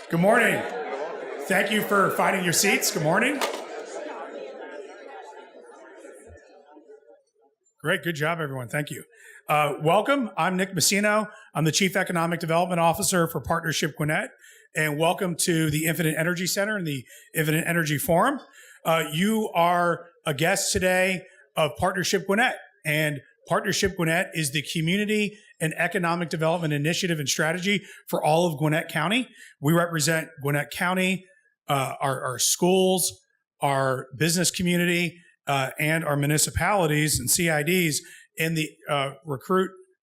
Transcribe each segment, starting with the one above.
Good morning. Thank you for finding your seats. Good morning. Great. Good job, everyone. Thank you. Welcome. I'm Nick Messino. I'm the Chief Economic Development Officer for Partnership Gwinnett. And welcome to the Infinite Energy Center and the Infinite Energy Forum. You are a guest today of Partnership Gwinnett. And Partnership Gwinnett is the community and economic development initiative and strategy for all of Gwinnett County. We represent Gwinnett County, our schools, our business community, and our municipalities and CIDs in the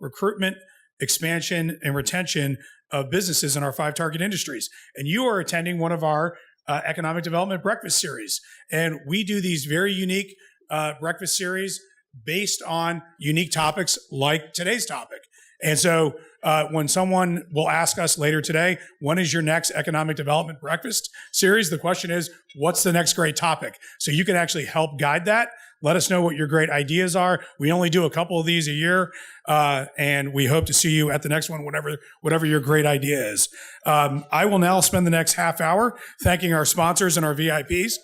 recruitment, expansion, and retention of businesses in our 5 target industries. And you are attending one of our economic development breakfast series. And we do these very unique breakfast series based on unique topics like today's topic. And so when someone will ask us later today, when is your next economic development breakfast series? The question is, what's the next great topic? So you can actually help guide that. Let us know what your great ideas are. We only do a couple of these a year, and we hope to see you at the next one, whatever your great idea is. I will now spend the next half hour thanking our sponsors and our VIPs,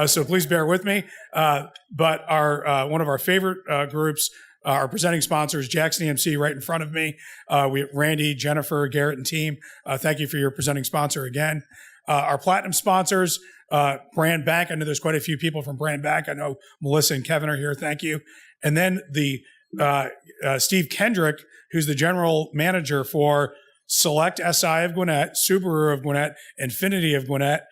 so please bear with me. But our one of our favorite groups, our presenting sponsors, Jackson EMC, right in front of me. We have Randy, Jennifer, Garrett, and team. Thank you for your presenting sponsor again. Our platinum sponsors, Brand Bank. I know there's quite a few people from Brand Bank. I know Melissa and Kevin are here. Thank you. And then the Steve Kendrick, who's the general manager for Select SI of Gwinnett, Subaru of Gwinnett, Infinity of Gwinnett.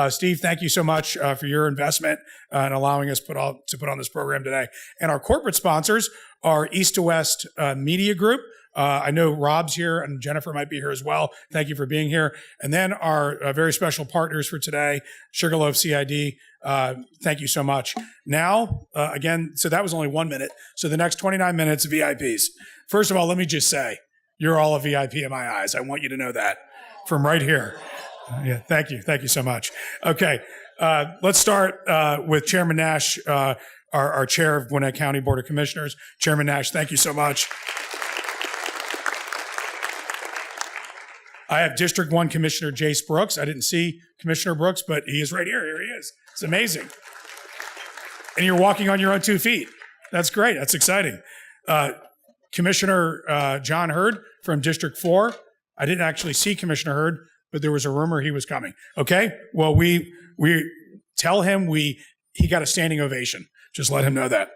Steve, thank you so much for your investment and allowing us to put on this program today. And our corporate sponsors are East to West Media Group. I know Rob's here and Jennifer might be here as well. Thank you for being here. And then our very special partners for today, Sugarloaf CID. Thank you so much. Now, again, so that was only 1 minute. So the next 29 minutes, VIPs. First of all, let me just say, you're all a VIP in my eyes. I want you to know that from right here. Yeah, thank you. Thank you so much. Okay, let's start with Chairman Nash, our chair of Gwinnett County Board of Commissioners. Chairman Nash, thank you so much. I have District 1 Commissioner Jace Brooks. I didn't see Commissioner Brooks, but he is right here. Here he is. It's amazing. And you're walking on your own 2 feet. That's great. That's exciting. Commissioner John Hurd from District 4. I didn't actually see Commissioner Hurd, but there was a rumor he was coming. Okay? Well, we tell him he got a standing ovation. Just let him know that.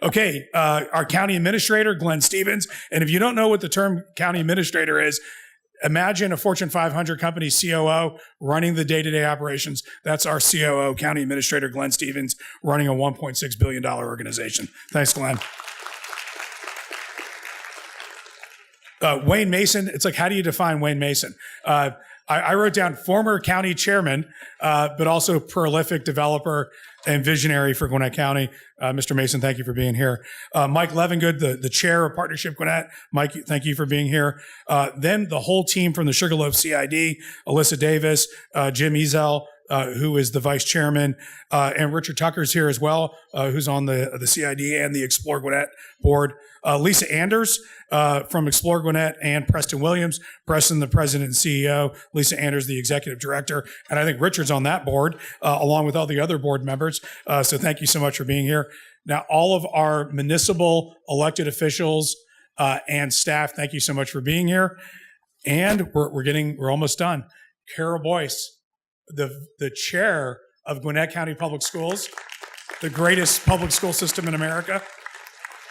Okay, our county administrator, Glenn Stevens. And if you don't know what the term county administrator is, imagine a Fortune 500 company COO running the day-to-day operations. That's our COO, County Administrator Glenn Stevens, running a $1.6 billion organization. Thanks, Glenn. Wayne Mason, it's like, how do you define Wayne Mason? I wrote down former county chairman, but also prolific developer and visionary for Gwinnett County. Mr. Mason, thank you for being here. Mike Levengood, the chair of Partnership Gwinnett. Mike, thank you for being here. Then the whole team from the Sugarloaf CID, Alyssa Davis, Jim Ezel, who is the vice chairman, and Richard Tucker's here as well, who's on the CID and the Explore Gwinnett board. Lisa Anders from Explore Gwinnett, and Preston Williams. Preston, the president and CEO. Lisa Anders, the executive director. And I think Richard's on that board, along with all the other board members. So thank you so much for being here. Now, all of our municipal elected officials and staff, thank you so much for being here. And we're almost done. Carol Boyce, the chair of Gwinnett County Public Schools, the greatest public school system in America.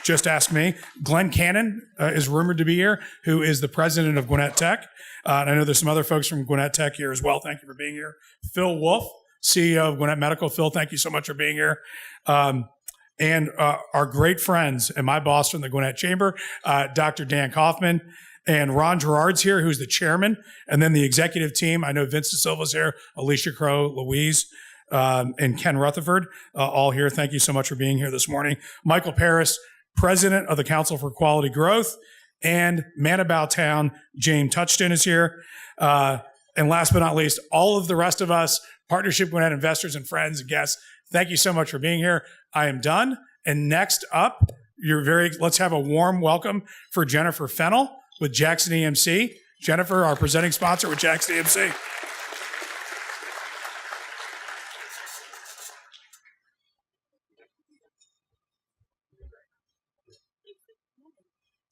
Just ask me. Glenn Cannon is rumored to be here, who is the president of Gwinnett Tech. And I know there's some other folks from Gwinnett Tech here as well. Thank you for being here. Phil Wolf, CEO of Gwinnett Medical. Phil, thank you so much for being here. And our great friends and my boss from the Gwinnett Chamber, Dr. Dan Kaufman. And Ron Gerard's here, who's the chairman. And then the executive team, I know Vince DeSilva's here, Alicia Crow, Louise, and Ken Rutherford, all here. Thank you so much for being here this morning. Michael Paris, president of the Council for Quality Growth, and man about town, James Touchton is here. And last but not least, all of the rest of us, Partnership Gwinnett investors and friends and guests, thank you so much for being here. I am done. And next up, let's have a warm welcome for Jennifer Fennell with Jackson EMC. Jennifer, our presenting sponsor with Jackson EMC.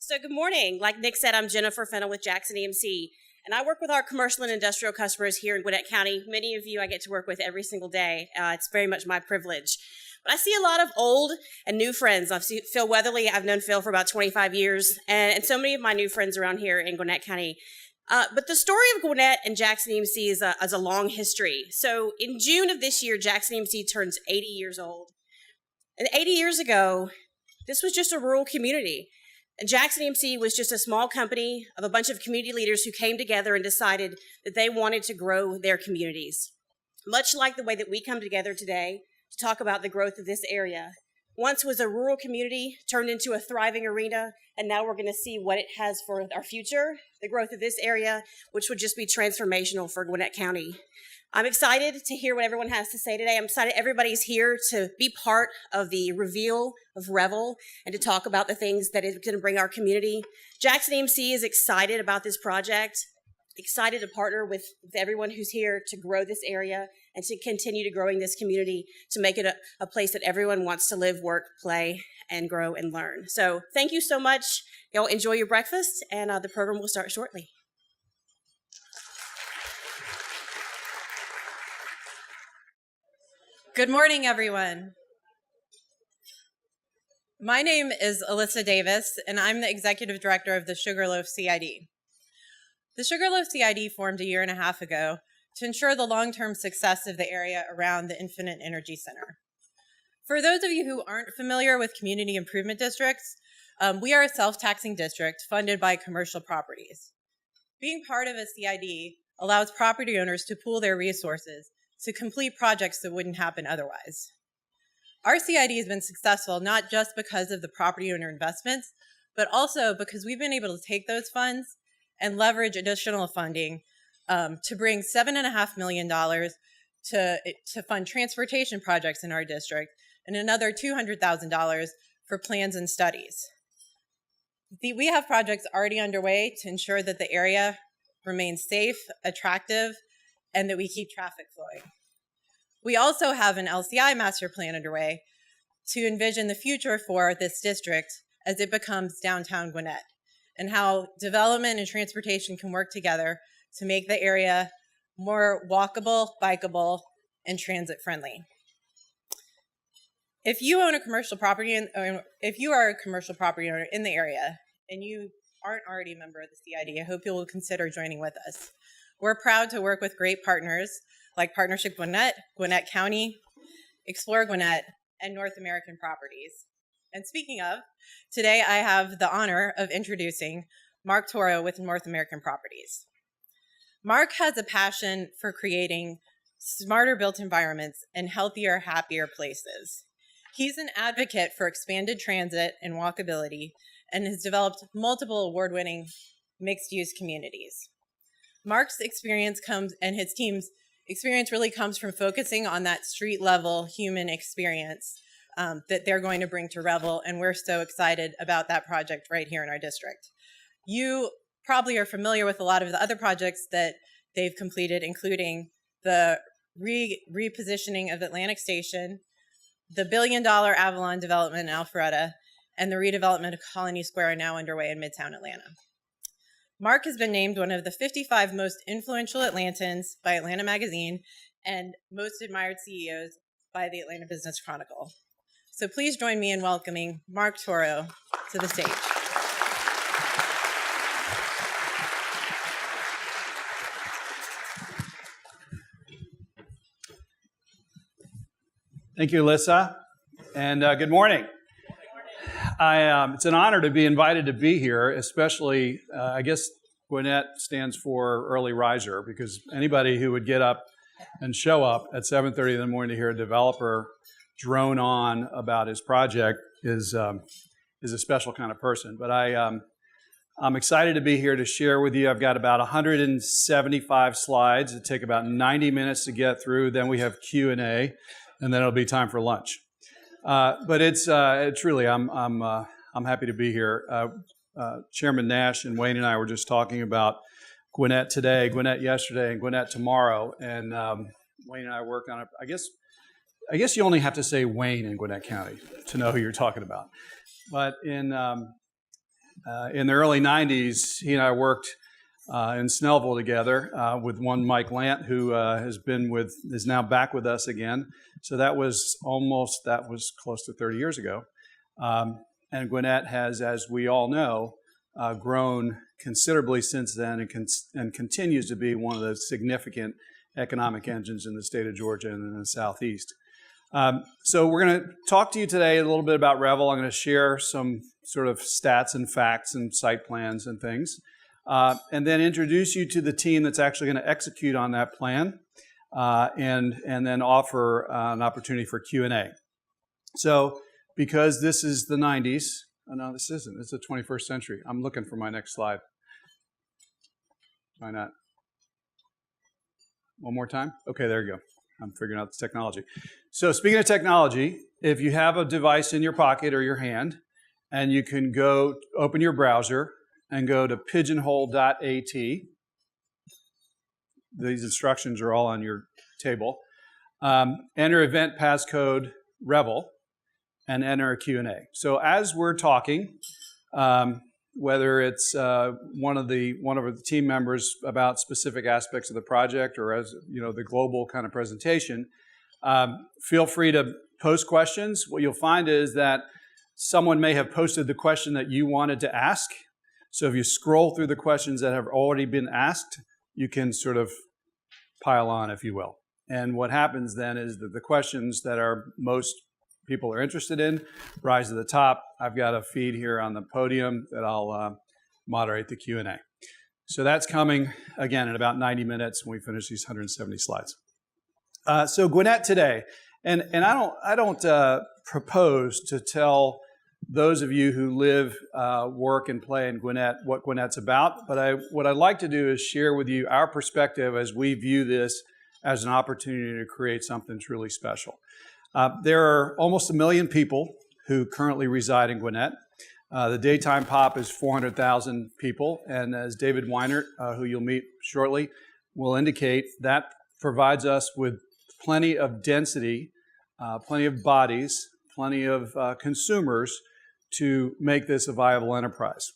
So good morning. Like Nick said, I'm Jennifer Fennell with Jackson EMC, and I work with our commercial and industrial customers here in Gwinnett County. Many of you I get to work with every single day. It's very much my privilege. But I see a lot of old and new friends. I see Phil Weatherly. I've known Phil for about 25 years, and so many of my new friends around here in Gwinnett County. But the story of Gwinnett and Jackson EMC is a long history. So in June of this year, Jackson EMC turns 80 years old. And 80 years ago, this was just a rural community. And Jackson EMC was just a small company of a bunch of community leaders who came together and decided that they wanted to grow their communities. Much like the way that we come together today to talk about the growth of this area. Once was a rural community, turned into a thriving arena, and now we're going to see what it has for our future, the growth of this area, which would just be transformational for Gwinnett County. I'm excited to hear what everyone has to say today. I'm excited everybody's here to be part of the reveal of Revel and to talk about the things that is going to bring our community. Jackson EMC is excited about this project, excited to partner with everyone who's here to grow this area and to continue to growing this community to make it a place that everyone wants to live, work, play, and grow and learn. So thank you so much. Y'all enjoy your breakfast, and the program will start shortly. Good morning, everyone. My name is Alyssa Davis, and I'm the Executive Director of the Sugarloaf CID. The Sugarloaf CID formed a year and a half ago to ensure the long-term success of the area around the Infinite Energy Center. For those of you who aren't familiar with community improvement districts, we are a self-taxing district funded by commercial properties. Being part of a CID allows property owners to pool their resources to complete projects that wouldn't happen otherwise. Our CID has been successful not just because of the property owner investments, but also because we've been able to take those funds and leverage additional funding to bring $7.5 million to fund transportation projects in our district and another $200,000 for plans and studies. We have projects already underway to ensure that the area remains safe, attractive, and that we keep traffic flowing. We also have an LCI master plan underway to envision the future for this district as it becomes downtown Gwinnett, and how development and transportation can work together to make the area more walkable, bikeable, and transit friendly. If you own a commercial property, if you are a commercial property owner in the area and you aren't already a member of the CID, I hope you will consider joining with us. We're proud to work with great partners like Partnership Gwinnett, Gwinnett County, Explore Gwinnett, and North American Properties. And speaking of, today I have the honor of introducing Mark Toro with North American Properties. Mark has a passion for creating smarter built environments and healthier, happier places. He's an advocate for expanded transit and walkability and has developed multiple award-winning mixed-use communities. Mark's experience and his team's experience really comes from focusing on that street-level human experience that they're going to bring to Revel, and we're so excited about that project right here in our district. You probably are familiar with a lot of the other projects that they've completed, including the repositioning of Atlantic Station, the $1 billion Avalon development in Alpharetta, and the redevelopment of Colony Square are now underway in Midtown Atlanta. Mark has been named one of the 55 most influential Atlantans by Atlanta Magazine and most admired CEOs by the Atlanta Business Chronicle. So please join me in welcoming Mark Toro to the stage. Thank you, Alyssa, and good morning. It's an honor to be invited to be here, especially, I guess Gwinnett stands for early riser, because anybody who would get up and show up at 7:30 in the morning to hear a developer drone on about his project is a special kind of person. But I'm excited to be here to share with you. I've got about 175 slides. It take about 90 minutes to get through. Then we have Q&A, and then it'll be time for lunch. But it's truly, I'm happy to be here. Chairman Nash and Wayne and I were just talking about Gwinnett today, Gwinnett yesterday, and Gwinnett tomorrow. And Wayne and I work on it. I guess you only have to say Wayne in Gwinnett County to know who you're talking about. But In the early 90s, he and I worked in Snellville together with one Mike Lant, who is now back with us again. So that was close to 30 years ago. And Gwinnett has, as we all know, grown considerably since then and continues to be one of the significant economic engines in the state of Georgia and in the Southeast. So we're going to talk to you today a little bit about Revel. I'm going to share some sort of stats and facts and site plans and things, and then introduce you to the team that's actually going to execute on that plan, and then offer an opportunity for Q&A. So because this is the 90s, no, this isn't. It's the 21st century. I'm looking for my next slide. Why not? One more time? Okay, there you go. I'm figuring out the technology. So speaking of technology, if you have a device in your pocket or your hand, and you can go open your browser and go to pigeonhole.at. These instructions are all on your table. Enter event passcode Revel and enter a Q&A. So as we're talking, whether it's one of the team members about specific aspects of the project, or as the global kind of presentation, feel free to post questions. What you'll find is that someone may have posted the question that you wanted to ask. So if you scroll through the questions that have already been asked, you can sort of pile on, if you will. And what happens then is that the questions that are most people are interested in rise to the top. I've got a feed here on the podium that I'll moderate the Q&A. So that's coming, again, in about 90 minutes when we finish these 170 slides. So Gwinnett today, and I don't propose to tell those of you who live, work, and play in Gwinnett what Gwinnett's about, but what I'd like to do is share with you our perspective as we view this as an opportunity to create something truly special. There are almost 1 million people who currently reside in Gwinnett. The daytime pop is 400,000 people, and as David Weinert, who you'll meet shortly, will indicate, that provides us with plenty of density, plenty of bodies, plenty of consumers to make this a viable enterprise.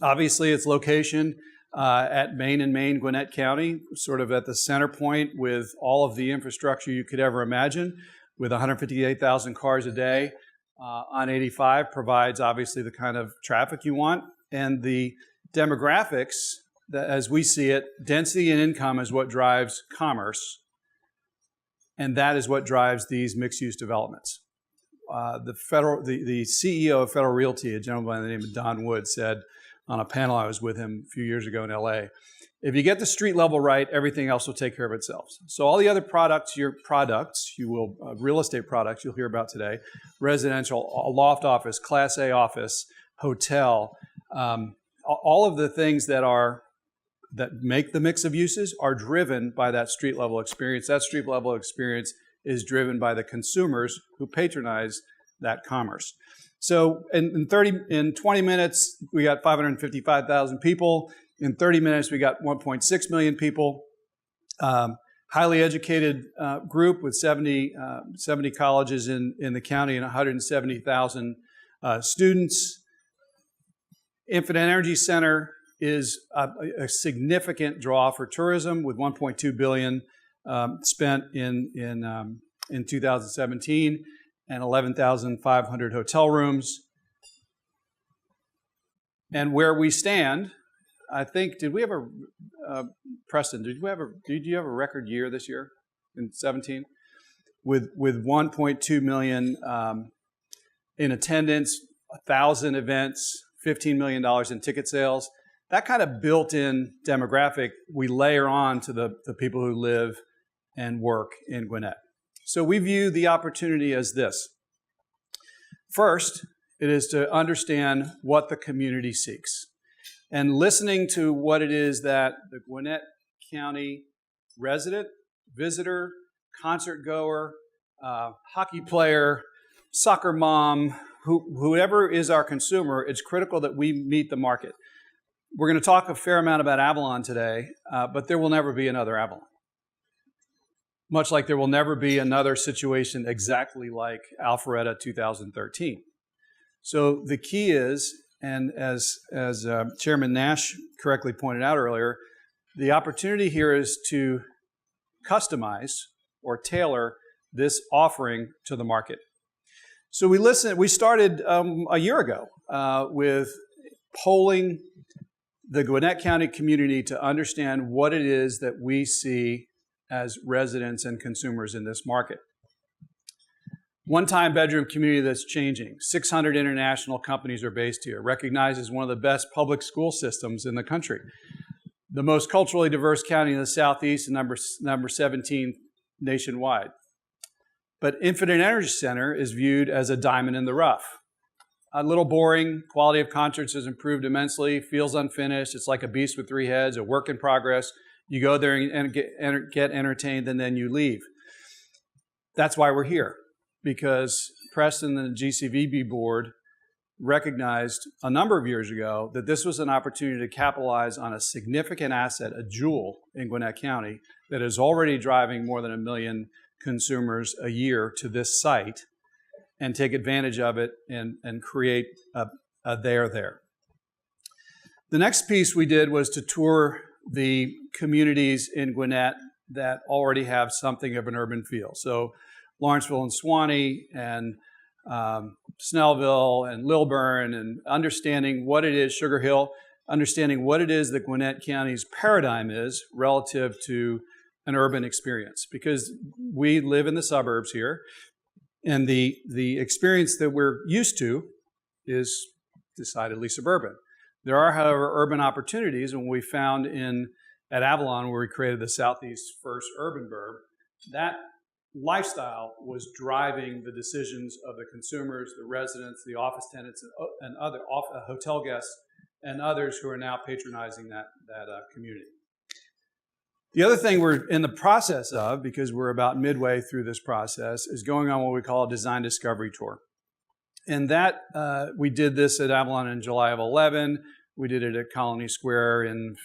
Obviously, its location at Main and Main, Gwinnett County, sort of at the center point with all of the infrastructure you could ever imagine, with 158,000 cars a day on 85, provides obviously the kind of traffic you want. And the demographics, that, as we see it, density and income is what drives commerce, and that is what drives these mixed-use developments. The CEO of Federal Realty, a gentleman by the name of Don Wood, said on a panel I was with him a few years ago in LA, if you get the street level right, everything else will take care of itself. So all the other real estate products you'll hear about today, residential, loft office, Class A office, hotel, all of the things that make the mix of uses are driven by that street level experience. That street level experience is driven by the consumers who patronize that commerce. So in 20 minutes, we got 555,000 people. In 30 minutes, we got 1.6 million people. Highly educated group with 70 colleges in the county and 170,000 students. Infinite Energy Center is a significant draw for tourism, with $1.2 billion spent in 2017 and 11,500 hotel rooms. And where we stand, I think, Preston, did you have a record year this year in 17? With 1.2 million in attendance, 1,000 events, $15 million in ticket sales. That kind of built-in demographic we layer on to the people who live and work in Gwinnett. So we view the opportunity as this. First, it is to understand what the community seeks. And listening to what it is that the Gwinnett County resident, visitor, concert goer, hockey player, soccer mom, whoever is our consumer, it's critical that we meet the market. We're going to talk a fair amount about Avalon today, but there will never be another Avalon. Much like there will never be another situation exactly like Alpharetta 2013. So the key is, And as Chairman Nash correctly pointed out earlier, the opportunity here is to customize or tailor this offering to the market. So we started a year ago with polling the Gwinnett County community to understand what it is that we see as residents and consumers in this market. One-time bedroom community that's changing. 600 international companies are based here, recognized as one of the best public school systems in the country. The most culturally diverse county in the Southeast and number 17 nationwide. But Infinite Energy Center is viewed as a diamond in the rough. A little boring, quality of concerts has improved immensely, feels unfinished, it's like a beast with three heads, a work in progress. You go there and get entertained and then you leave. That's why we're here, because Preston and the GCVB board recognized a number of years ago that this was an opportunity to capitalize on a significant asset, a jewel in Gwinnett County that is already driving more than 1 million consumers a year to this site, and take advantage of it and create a there. The next piece we did was to tour the communities in Gwinnett that already have something of an urban feel. So Lawrenceville and Swanee and Snellville and Lilburn, and understanding what it is, Sugar Hill, understanding what it is that Gwinnett County's paradigm is relative to an urban experience. Because we live in the suburbs here, and the experience that we're used to is decidedly suburban. There are, however, urban opportunities, and we found at Avalon, where we created the Southeast's first urban burb, that lifestyle was driving the decisions of the consumers, the residents, the office tenants, and other hotel guests, and others who are now patronizing that community. The other thing we're in the process of, because we're about midway through this process, is going on what we call a design discovery tour. And that, we did this at Avalon in July of 11. We did it at Colony Square in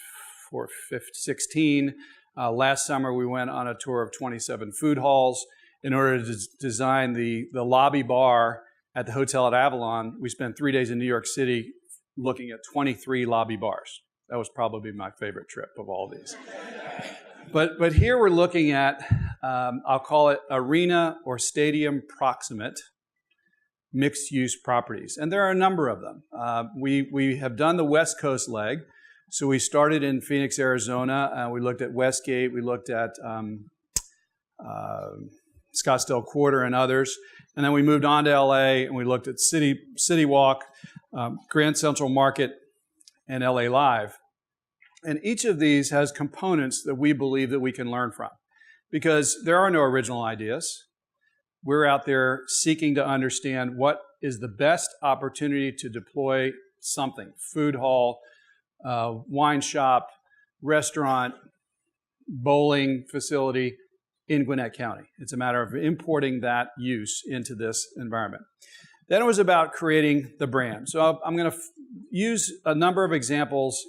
16. Last summer, we went on a tour of 27 food halls. In order to design the lobby bar at the hotel at Avalon, we spent 3 days in New York City looking at 23 lobby bars. That was probably my favorite trip of all these. But here we're looking at, I'll call it arena or stadium proximate mixed-use properties. And there are a number of them. We have done the West Coast leg. So we started in Phoenix, Arizona. We looked at Westgate. We looked at Scottsdale Quarter and others. And then we moved on to LA, and we looked at City Walk, Grand Central Market, and LA Live. And each of these has components that we believe that we can learn from, because there are no original ideas. We're out there seeking to understand what is the best opportunity to deploy something: food hall, wine shop, restaurant, bowling facility in Gwinnett County. It's a matter of importing that use into this environment. Then it was about creating the brand. So I'm going to use a number of examples.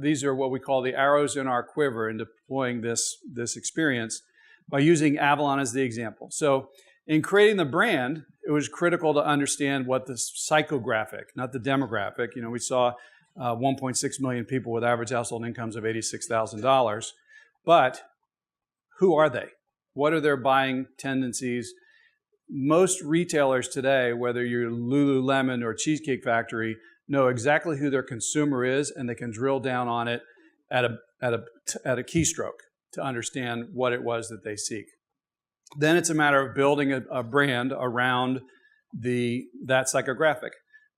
These are what we call the arrows in our quiver in deploying this experience, by using Avalon as the example. So in creating the brand, it was critical to understand what the psychographic, not the demographic. We saw 1.6 million people with average household incomes of $86,000. But who are they? What are their buying tendencies? Most retailers today, whether you're Lululemon or Cheesecake Factory, know exactly who their consumer is, and they can drill down on it at a keystroke to understand what it was that they seek. Then it's a matter of building a brand around that psychographic.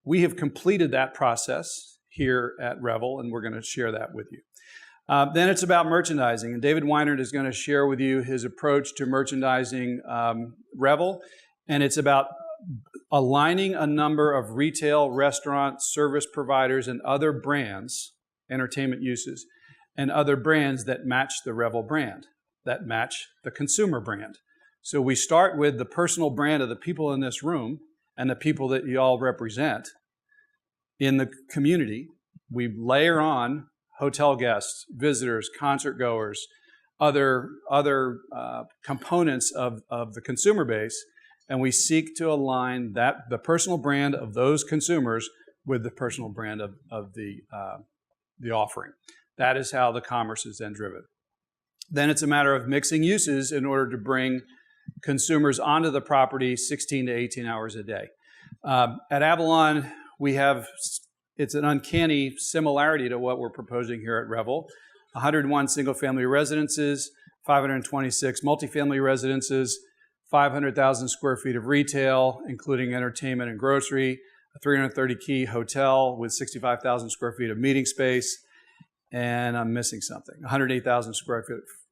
We have completed that process here at Revel, and we're going to share that with you. Then it's about merchandising, and David Weinert is going to share with you his approach to merchandising Revel, and it's about aligning a number of retail, restaurant, service providers, and other brands, entertainment uses, and other brands that match the Revel brand, that match the consumer brand. So we start with the personal brand of the people in this room and the people that you all represent in the community. We layer on hotel guests, visitors, concert goers, other components of the consumer base, and we seek to align the personal brand of those consumers with the personal brand of the offering. That is how the commerce is then driven. Then it's a matter of mixing uses in order to bring consumers onto the property 16 to 18 hours a day. At Avalon, it's an uncanny similarity to what we're proposing here at Revel. 101 single-family residences, 526 multifamily residences, 500,000 square feet of retail, including entertainment and grocery, a 330-key hotel with 65,000 square feet of meeting space, and I'm missing something, 108,000 square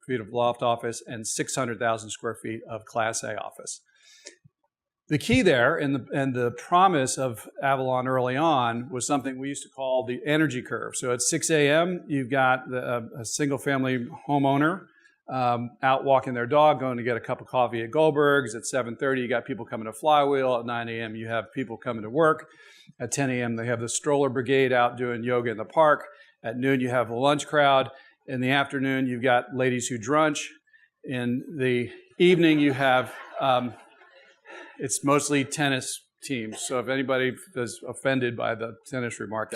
feet of loft office and 600,000 square feet of Class A office. The key there and the promise of Avalon early on was something we used to call the energy curve. So at 6 a.m., you've got a single-family homeowner out walking their dog, going to get a cup of coffee at Goldberg's. At 7:30, you got people coming to Flywheel. At 9 a.m., you have people coming to work. At 10 a.m., they have the stroller brigade out doing yoga in the park. At noon, you have a lunch crowd. In the afternoon, you've got ladies who drunch. In the evening, you have, it's mostly tennis teams. So if anybody is offended by the tennis remark,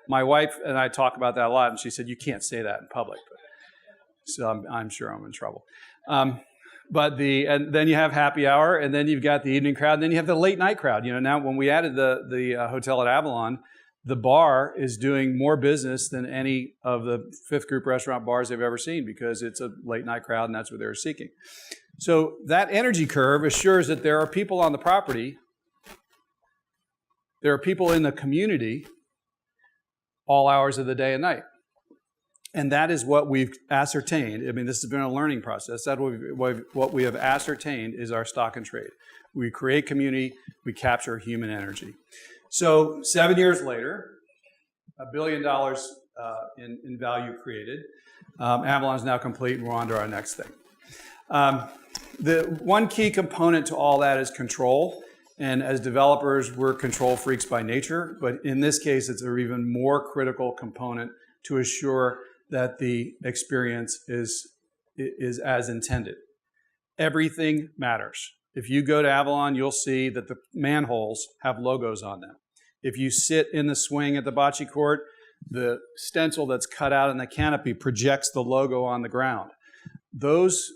my wife and I talk about that a lot, and she said, you can't say that in public. So I'm sure I'm in trouble. And then you have happy hour, and then you've got the evening crowd, and then you have the late night crowd. You know, now when we added the hotel at Avalon, the bar is doing more business than any of the fifth group restaurant bars they've ever seen because it's a late night crowd, and that's what they're seeking. So that energy curve assures that there are people on the property, there are people in the community all hours of the day and night. And that is what we've ascertained. I mean, this has been a learning process. That's what we have ascertained is our stock and trade. We create community, we capture human energy. So 7 years later, $1 billion in value created. Avalon is now complete, and we're on to our next thing. The one key component to all that is control. And as developers, we're control freaks by nature. But in this case, it's an even more critical component to assure that the experience is as intended. Everything matters. If you go to Avalon, you'll see that the manholes have logos on them. If you sit in the swing at the bocce court, the stencil that's cut out in the canopy projects the logo on the ground. Those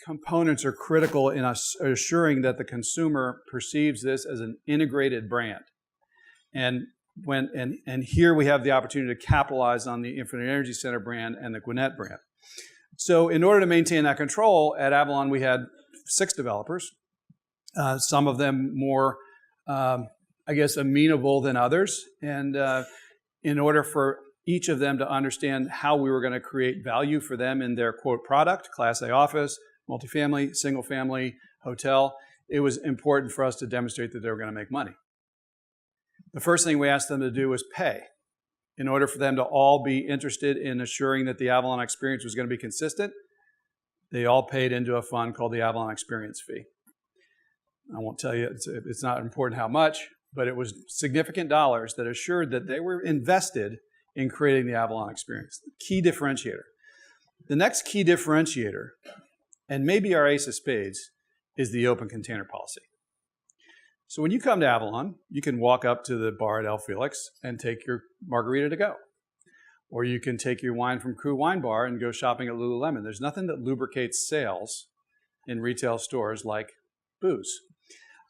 components are critical in assuring that the consumer perceives this as an integrated brand. And here we have the opportunity to capitalize on the Infinite Energy Center brand and the Gwinnett brand. So in order to maintain that control, at Avalon we had 6 developers, some of them more, amenable than others. And in order for each of them to understand how we were going to create value for them in their, quote, product, Class A office, multifamily, single family, hotel, it was important for us to demonstrate that they were going to make money. The first thing we asked them to do was pay. In order for them to all be interested in assuring that the Avalon experience was going to be consistent, they all paid into a fund called the Avalon Experience Fee. I won't tell you, it's not important how much, but it was significant dollars that assured that they were invested in creating the Avalon experience. Key differentiator. The next key differentiator, and maybe our ace of spades, is the open container policy. So when you come to Avalon, you can walk up to the bar at El Felix and take your margarita to go. Or you can take your wine from Crew Wine Bar and go shopping at Lululemon. There's nothing that lubricates sales in retail stores like booze.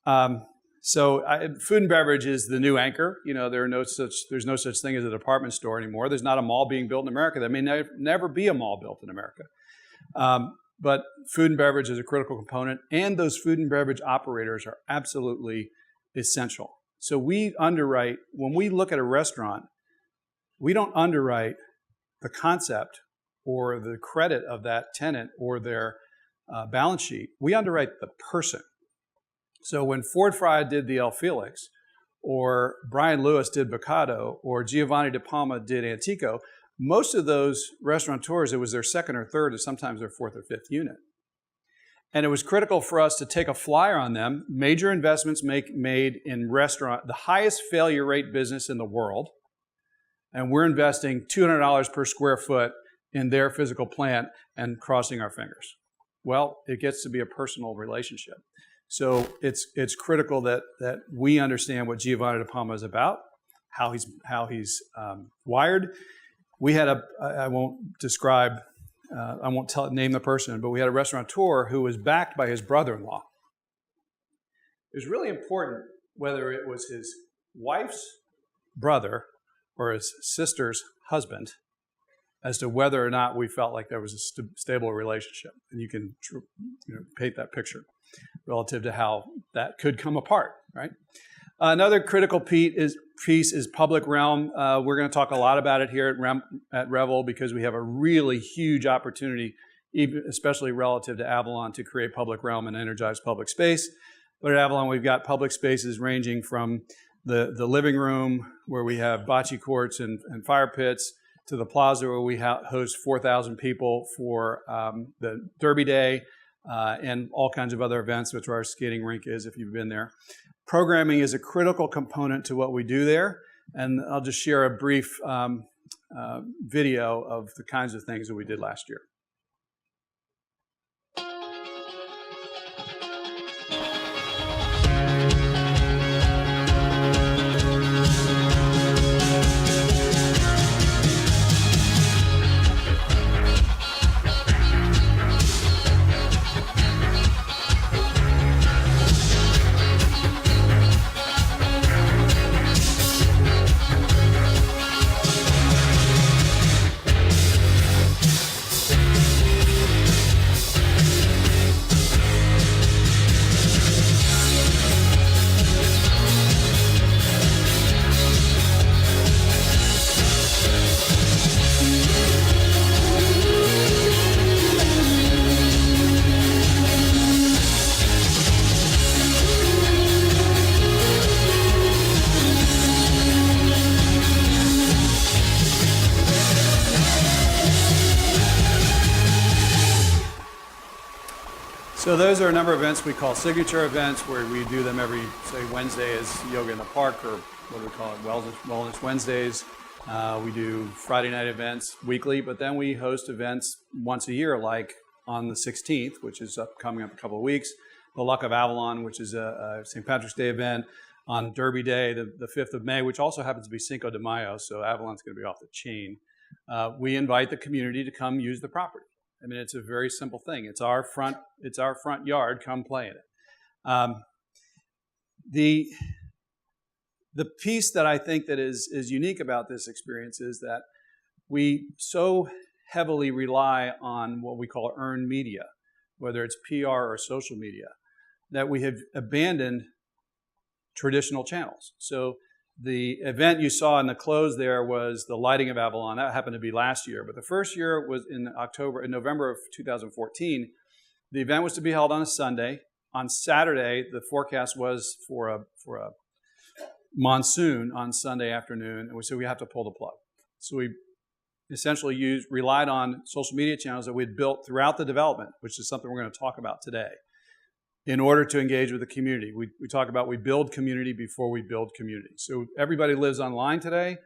Food and beverage is the new anchor. You know, there's no such thing as a department store anymore. There's not a mall being built in America. There may never be a mall built in America. But food and beverage is a critical component, and those food and beverage operators are absolutely essential. So we underwrite, when we look at a restaurant, we don't underwrite the concept or the credit of that tenant or their balance sheet. We underwrite the person. So when Ford Fry did the El Felix, or Brian Lewis did Bocado, or Giovanni De Palma did Antico, most of those restaurateurs, it was their second or third, or sometimes their fourth or fifth unit. And it was critical for us to take a flyer on them, major investments made in restaurant, the highest failure rate business in the world, and we're investing $200 per square foot in their physical plant and crossing our fingers. Well, it gets to be a personal relationship. So it's critical that we understand what Giovanni De Palma is about, how he's wired. We had I won't describe, I won't name the person, but we had a restaurateur who was backed by his brother-in-law. It was really important whether it was his wife's brother or his sister's husband as to whether or not we felt like there was a stable relationship. And you can paint that picture relative to how that could come apart, right? Another critical piece is public realm. We're going to talk a lot about it here at Revel because we have a really huge opportunity, especially relative to Avalon, to create public realm and energize public space. But at Avalon, we've got public spaces ranging from the living room, where we have bocce courts and fire pits, to the plaza, where we host 4,000 people for the Derby Day and all kinds of other events, which our skating rink is, if you've been there. Programming is a critical component to what we do there, and I'll just share a brief video of the kinds of things that we did last year. So those are a number of events we call signature events, where we do them every, say, Wednesday is Yoga in the Park, or what do we call it, Wellness Wednesdays. We do Friday night events weekly, but then we host events once a year, like on the 16th, which is coming up a couple of weeks, the Luck of Avalon, which is a St. Patrick's Day event, on Derby Day, the 5th of May, which also happens to be Cinco de Mayo, so Avalon's going to be off the chain. We invite the community to come use the property. I mean, it's a very simple thing. It's our front yard. Come play in it. The piece that I think that is unique about this experience is that we so heavily rely on what we call earned media, whether it's PR or social media, that we have abandoned traditional channels. So the event you saw in the close there was the Lighting of Avalon. That happened to be last year, but the first year was in November of 2014. The event was to be held on a Sunday. On Saturday, the forecast was for a monsoon on Sunday afternoon, and we said we have to pull the plug. So we essentially relied on social media channels that we had built throughout the development, which is something we're going to talk about today, in order to engage with the community. We talk about we build community before we build community. So everybody lives online today.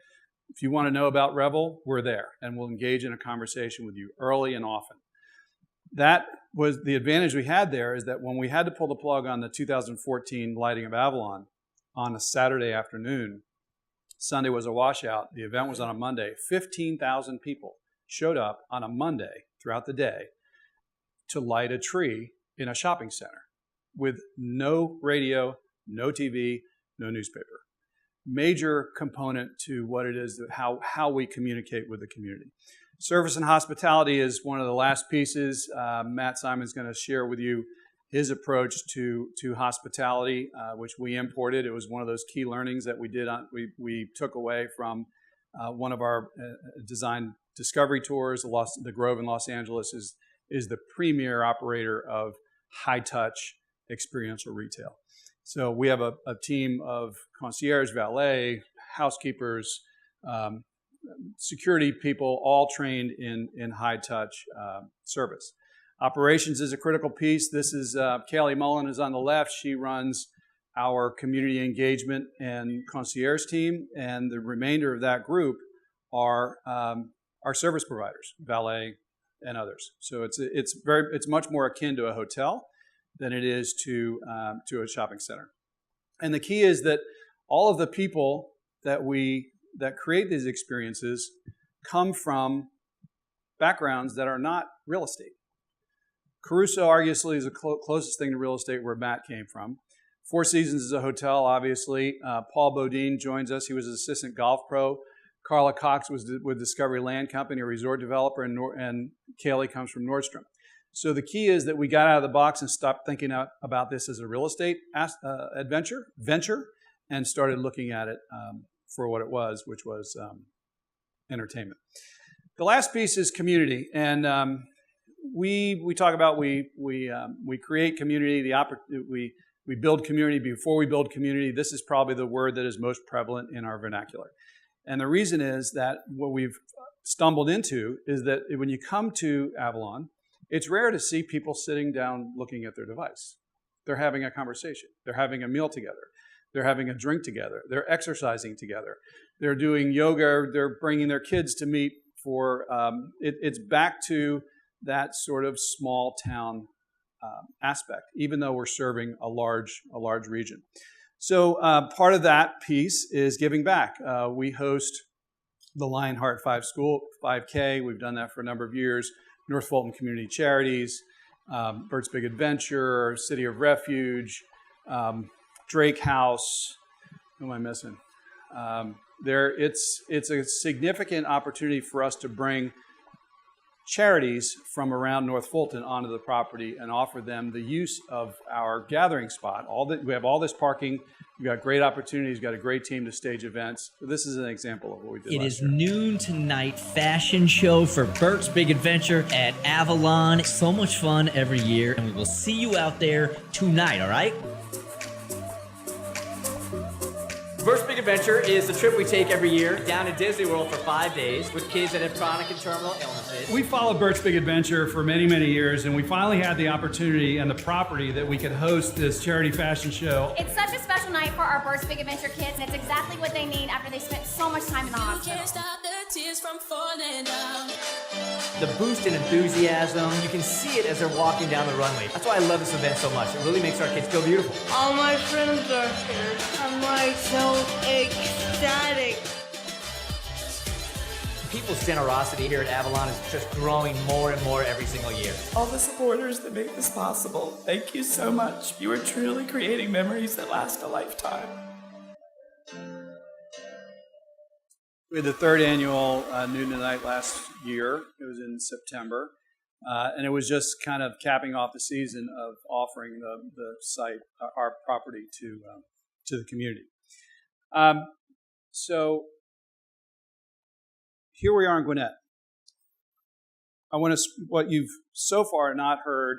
If you want to know about Revel, we're there, and we'll engage in a conversation with you early and often. That was the advantage we had there, is that when we had to pull the plug on the 2014 Lighting of Avalon on a Saturday afternoon, Sunday was a washout, the event was on a Monday, 15,000 people showed up on a Monday throughout the day to light a tree in a shopping center, with no radio, no TV, no newspaper. Major component to what it is, how we communicate with the community. Service and hospitality is one of the last pieces. Matt Simon's going to share with you his approach to hospitality, which we imported. It was one of those key learnings that we took away from one of our design discovery tours. The Grove in Los Angeles is the premier operator of high-touch experiential retail. So we have a team of concierge, valet, housekeepers, security people, all trained in high-touch service. Operations is a critical piece. This is Kaylee Mullen is on the left. She runs our community engagement and concierge team, and the remainder of that group are our service providers, valet and others. So it's much more akin to a hotel than it is to a shopping center. And the key is that all of the people that create these experiences come from backgrounds that are not real estate. Caruso arguably is the closest thing to real estate where Matt came from. Four Seasons is a hotel, obviously. Paul Bodine joins us. He was an assistant golf pro. Carla Cox was with Discovery Land Company, a resort developer, and Kaylee comes from Nordstrom. So the key is that we got out of the box and stopped thinking about this as a real estate venture, and started looking at it for what it was, which was entertainment. The last piece is community, and we talk about we create community. We build community before we build community. This is probably the word that is most prevalent in our vernacular. And the reason is that what we've stumbled into is that when you come to Avalon, it's rare to see people sitting down looking at their device. They're having a conversation. They're having a meal together. They're having a drink together. They're exercising together. They're doing yoga. They're bringing their kids to meet for, it's back to that sort of small town aspect, even though we're serving a large region. So part of that piece is giving back. We host the Lionheart 5K. We've done that for a number of years. North Fulton Community Charities, Bert's Big Adventure, City of Refuge, Drake House. Who am I missing? It's a significant opportunity for us to bring charities from around North Fulton onto the property and offer them the use of our gathering spot. We have all this parking. We've got great opportunities. We've got a great team to stage events. This is an example of what we did last year. It is noon tonight, fashion show for Bert's Big Adventure at Avalon. So much fun every year, and we will see you out there tonight, all right? Bert's Big Adventure is the trip we take every year down to Disney World for 5 days with kids that have chronic and terminal illnesses. We followed Bert's Big Adventure for many, many years, and we finally had the opportunity and the property that we could host this charity fashion show. It's such a special night for our Bert's Big Adventure kids, and it's exactly what they need after they spent so much time in the hospital. Can't stop the tears from falling down. The boost in enthusiasm, you can see it as they're walking down the runway. That's why I love this event so much. It really makes our kids feel beautiful. All my friends are here. I'm like so ecstatic. People's generosity here at Avalon is just growing more and more every single year. All the supporters that make this possible, thank you so much. You are truly creating memories that last a lifetime. We had the third annual Noon to Night last year. It was in September. And it was just kind of capping off the season of offering the site, our property, to the community. So here we are in Gwinnett. What you've so far not heard,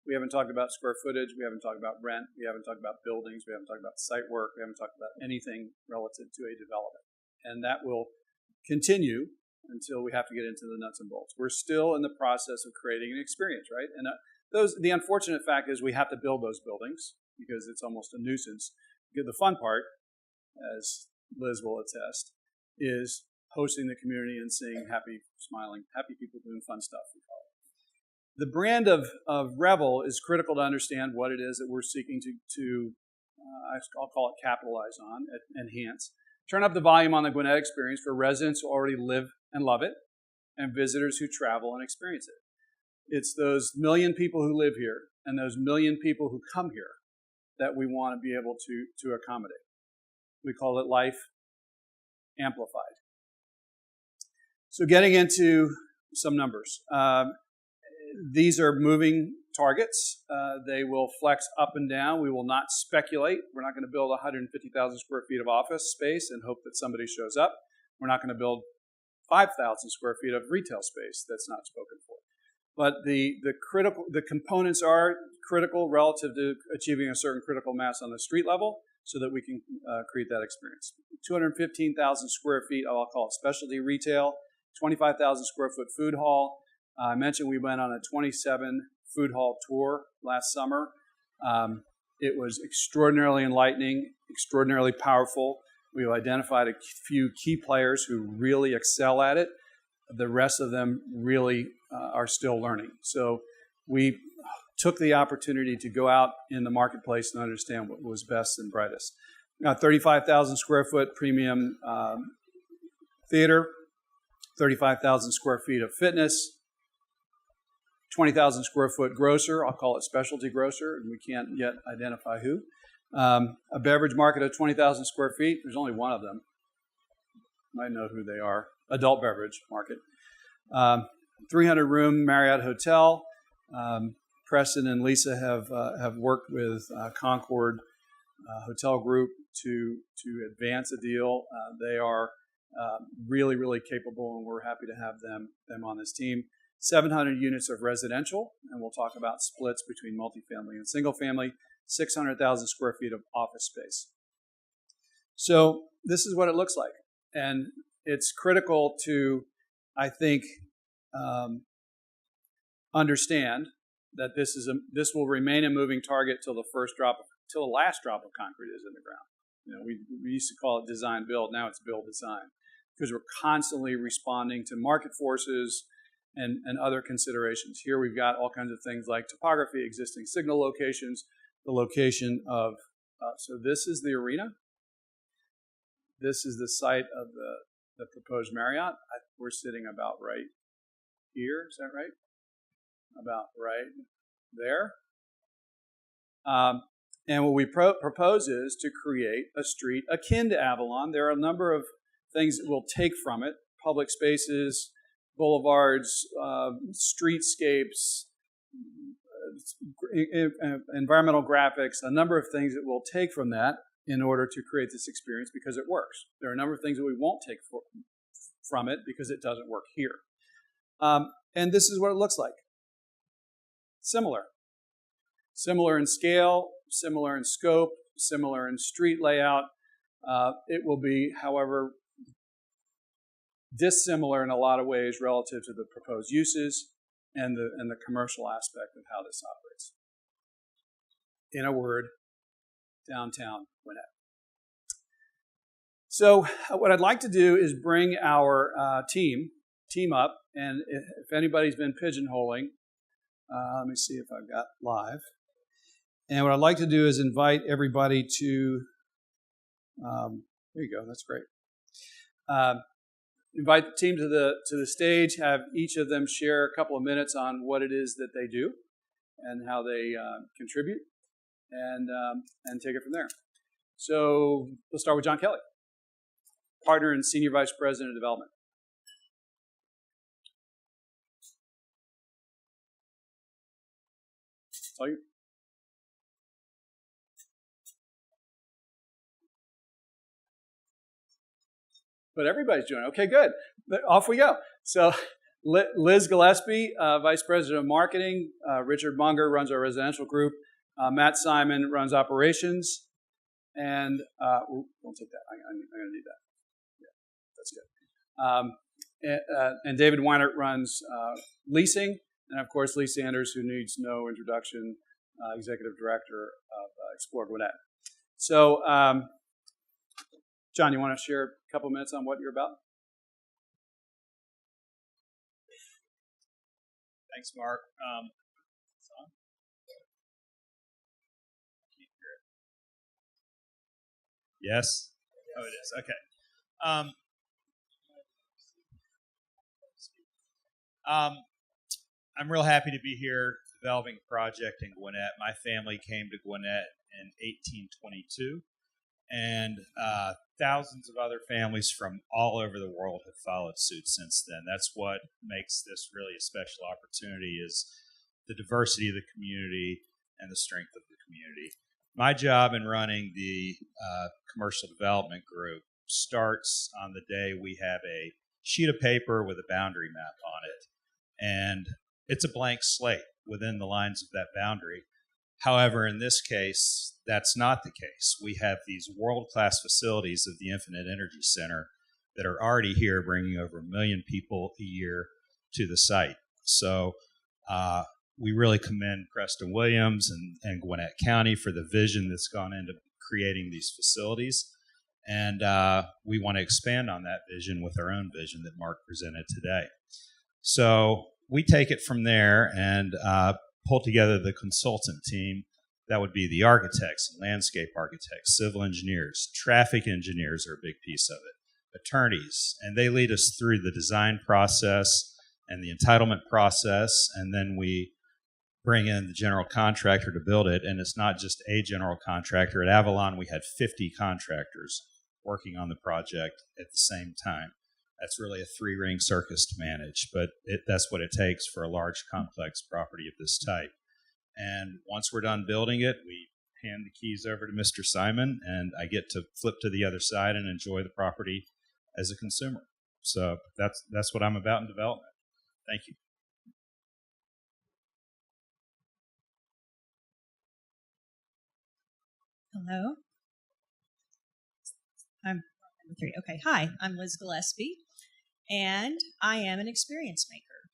we haven't talked about square footage, we haven't talked about rent, we haven't talked about buildings, we haven't talked about site work, we haven't talked about anything relative to a development. And that will continue until we have to get into the nuts and bolts. We're still in the process of creating an experience, right? And the unfortunate fact is we have to build those buildings because it's almost a nuisance. The fun part, as Liz will attest, is hosting the community and seeing happy, smiling, happy people doing fun stuff. The brand of Revel is critical to understand what it is that we're seeking to I'll call it capitalize on, enhance. Turn up the volume on the Gwinnett experience for residents who already live and love it, and visitors who travel and experience it. It's those million people who live here and those million people who come here that we want to be able to accommodate. We call it life amplified. So getting into some numbers. These are moving targets. They will flex up and down. We will not speculate. We're not going to build 150,000 square feet of office space and hope that somebody shows up. We're not going to build 5,000 square feet of retail space that's not spoken for. But the components are critical relative to achieving a certain critical mass on the street level so that we can create that experience. 215,000 square feet, I'll call it specialty retail, 25,000 square foot food hall. I mentioned we went on a 27 food hall tour last summer. It was extraordinarily enlightening, extraordinarily powerful. We've identified a few key players who really excel at it. The rest of them really are still learning. So we took the opportunity to go out in the marketplace and understand what was best and brightest. Got 35,000 square foot premium theater, 35,000 square feet of fitness, 20,000 square foot grocer, I'll call it specialty grocer, and we can't yet identify who. A beverage market of 20,000 square feet, there's only one of them. Might know who they are. Adult beverage market. 300-room Marriott hotel. Preston and Lisa have worked with Concord Hotel Group to advance a deal. They are really, really capable, and we're happy to have them on this team. 700 units of residential, and we'll talk about splits between multifamily and single family. 600,000 square feet of office space. So this is what it looks like, and it's critical to, I think, understand that this will remain a moving target till the last drop of concrete is in the ground. You know, we used to call it design build. Now it's build design, because we're constantly responding to market forces and other considerations. Here we've got all kinds of things like topography, existing signal locations, the location of. So this is the arena. This is the site of the proposed Marriott. We're sitting about right here. Is that right? About right there. And what we propose is to create a street akin to Avalon. There are a number of things that we'll take from it: public spaces, boulevards, streetscapes, environmental graphics, a number of things that we'll take from that in order to create this experience, because it works. There are a number of things that we won't take from it because it doesn't work here. And this is what it looks like. Similar in scale, similar in scope, similar in street layout. It will be, however, dissimilar in a lot of ways relative to the proposed uses and the commercial aspect of how this operates. In a word, downtown Gwinnett. So what I'd like to do is bring our team up, and if anybody's been pigeonholing, let me see if I've got live. And what I'd like to do is invite everybody to, there you go, that's great. Invite the team to the stage, have each of them share a couple of minutes on what it is that they do and how they contribute, and take it from there. So let's start with John Kelly, Partner and Senior Vice President of Development. It's all you. But everybody's doing it. Okay, good. Off we go. So Liz Gillespie, Vice President of Marketing. Richard Munger runs our residential group. Matt Simon runs operations. And don't take that. I'm going to need that. Yeah, that's good. And David Weinert runs leasing. And, of course, Lee Sanders, who needs no introduction, Executive Director of Explore Gwinnett. So, John, you want to share a couple minutes on what you're about? Thanks, Mark. Yes? Oh, it is. Okay. I'm real happy to be here developing a project in Gwinnett. My family came to Gwinnett in 1822, and thousands of other families from all over the world have followed suit since then. That's what makes this really a special opportunity, is the diversity of the community and the strength of the community. My job in running the commercial development group starts on the day we have a sheet of paper with a boundary map on it. And it's a blank slate within the lines of that boundary. However, in this case, that's not the case. We have these world-class facilities of the Infinite Energy Center that are already here, bringing over 1 million people a year to the site. So we really commend Preston Williams and Gwinnett County for the vision that's gone into creating these facilities. And we want to expand on that vision with our own vision that Mark presented today. So we take it from there and pull together the consultant team That would be the architects, landscape architects, civil engineers, traffic engineers are a big piece of it, attorneys, and they lead us through the design process and the entitlement process, and then we bring in the general contractor to build it. And it's not just a general contractor. At Avalon, we had 50 contractors working on the project at the same time. That's really a three-ring circus to manage, but that's what it takes for a large, complex property of this type. And once we're done building it, we hand the keys over to Mr. Simon, and I get to flip to the other side and enjoy the property as a consumer. So that's what I'm about in development. Thank you. Hello. I'm 3. Okay. Hi, I'm Liz Gillespie, and I am an experience maker.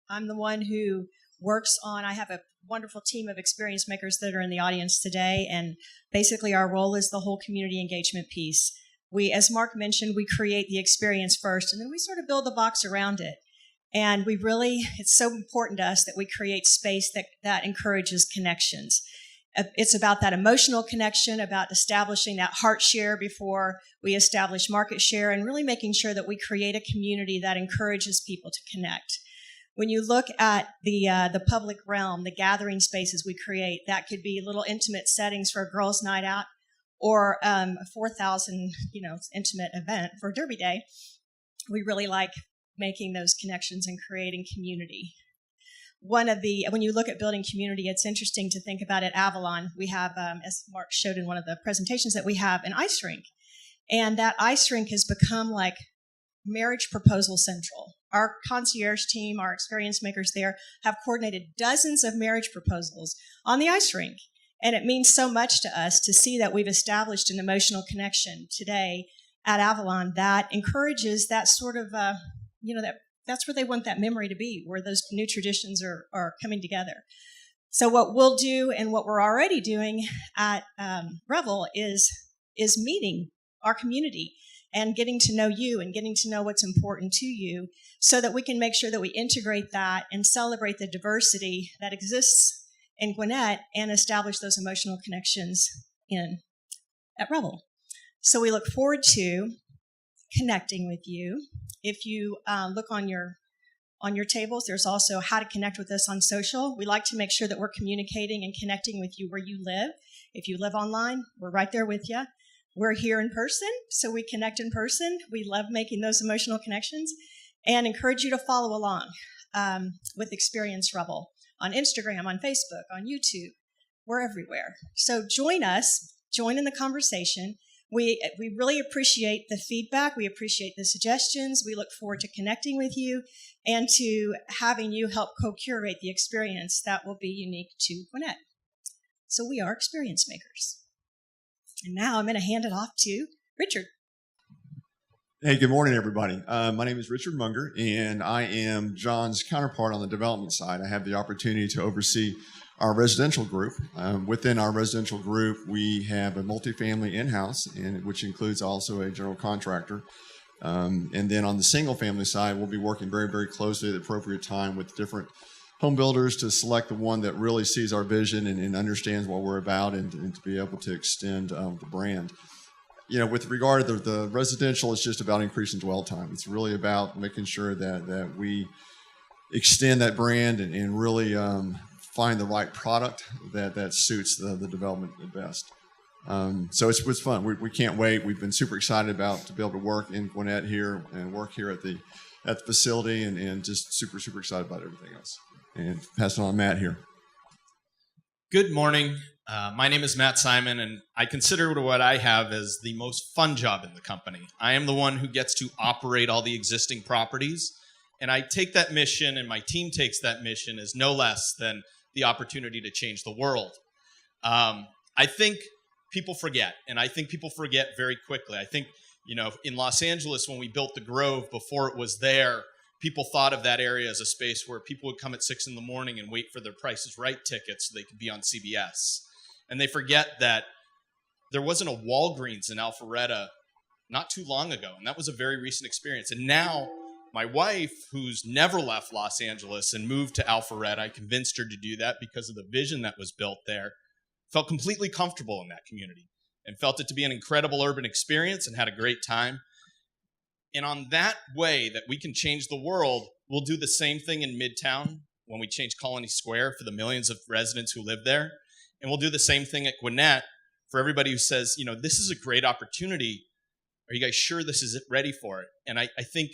I'm the one who works on, I have a wonderful team of experience makers that are in the audience today, and basically our role is the whole community engagement piece. We, as Mark mentioned, we create the experience first, and then we sort of build the box around it. And we really, it's so important to us that we create space that encourages connections. It's about that emotional connection, about establishing that heart share before we establish market share, and really making sure that we create a community that encourages people to connect. When you look at the public realm, the gathering spaces we create, that could be little intimate settings for a girls' night out, or a 4,000 intimate event for Derby Day. We really like making those connections and creating community. When you look at building community, it's interesting to think about at Avalon. We have, as Mark showed in one of the presentations, that we have an ice rink. And that ice rink has become like marriage proposal central. Our concierge team, our experience makers there, have coordinated dozens of marriage proposals on the ice rink. And it means so much to us to see that we've established an emotional connection today at Avalon that encourages that sort of, that's where they want that memory to be, where those new traditions are coming together. So what we'll do, and what we're already doing at Revel, is meeting our community and getting to know you and getting to know what's important to you, so that we can make sure that we integrate that and celebrate the diversity that exists in Gwinnett and establish those emotional connections at Revel. So we look forward to connecting with you. If you look on your tables, there's also how to connect with us on social. We like to make sure that we're communicating and connecting with you where you live. If you live online, we're right there with you. We're here in person, so we connect in person. We love making those emotional connections, and encourage you to follow along with Experience Revel on Instagram, on Facebook, on YouTube. We're everywhere. So join us, join in the conversation. We really appreciate the feedback. We appreciate the suggestions. We look forward to connecting with you and to having you help co-curate the experience that will be unique to Gwinnett. So we are experience makers. And now I'm going to hand it off to Richard. Hey, good morning, everybody. My name is Richard Munger, and I am John's counterpart on the development side. I have the opportunity to oversee our residential group. Within our residential group, we have a multifamily in-house, which includes also a general contractor. And then on the single-family side, we'll be working very, very closely at the appropriate time with different home builders to select the one that really sees our vision and understands what we're about, and to be able to extend the brand. With regard to the residential, it's just about increasing dwell time. It's really about making sure that we extend that brand and really find the right product that suits the development the best. So it's fun. We can't wait. We've been super excited to be able to work in Gwinnett here and work here at the facility, and just super, super excited about everything else. And pass it on to Matt here. Good morning. My name is Matt Simon, and I consider what I have as the most fun job in the company. I am the one who gets to operate all the existing properties, and I take that mission, and my team takes that mission as no less than the opportunity to change the world. I think people forget, and I think people forget very quickly. I think, in Los Angeles, when we built the Grove, before it was there, people thought of that area as a space where people would come at 6 in the morning and wait for their Price is Right tickets so they could be on CBS. And they forget that there wasn't a Walgreens in Alpharetta not too long ago, and that was a very recent experience. And now my wife, who's never left Los Angeles and moved to Alpharetta, I convinced her to do that because of the vision that was built there, felt completely comfortable in that community and felt it to be an incredible urban experience and had a great time. And on that way that we can change the world, we'll do the same thing in Midtown when we change Colony Square for the millions of residents who live there. And we'll do the same thing at Gwinnett for everybody who says, you know, this is a great opportunity. Are you guys sure this is ready for it? And I think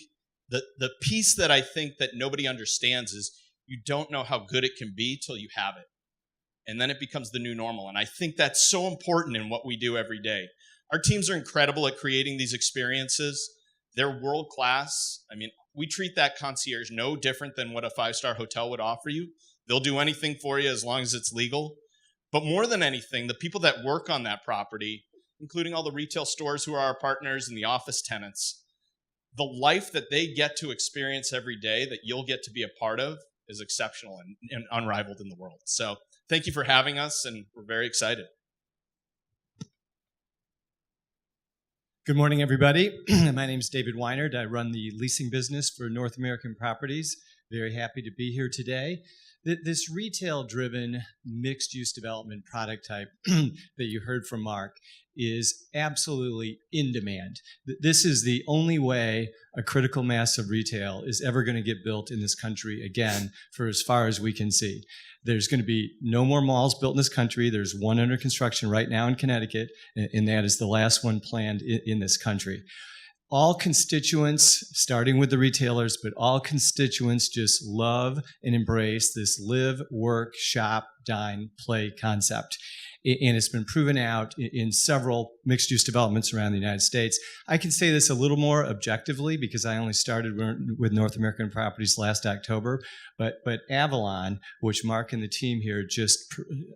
the piece that I think that nobody understands is you don't know how good it can be till you have it. And then it becomes the new normal. And I think that's so important in what we do every day. Our teams are incredible at creating these experiences. They're world class. I mean, we treat that concierge no different than what a five-star hotel would offer you. They'll do anything for you as long as it's legal. But more than anything, the people that work on that property, including all the retail stores who are our partners and the office tenants, the life that they get to experience every day that you'll get to be a part of is exceptional and unrivaled in the world. So thank you for having us, and we're very excited. Good morning, everybody. My name is David Weinert. I run the leasing business for North American Properties. Very happy to be here today. This retail-driven mixed-use development product type that you heard from Mark is absolutely in demand. This is the only way a critical mass of retail is ever going to get built in this country again for as far as we can see. There's going to be no more malls built in this country. There's one under construction right now in Connecticut, and that is the last one planned in this country. All constituents, starting with the retailers, but all constituents just love and embrace this live, work, shop, dine, play concept. And it's been proven out in several mixed-use developments around the United States. I can say this a little more objectively because I only started with North American Properties last October, but Avalon, which Mark and the team here just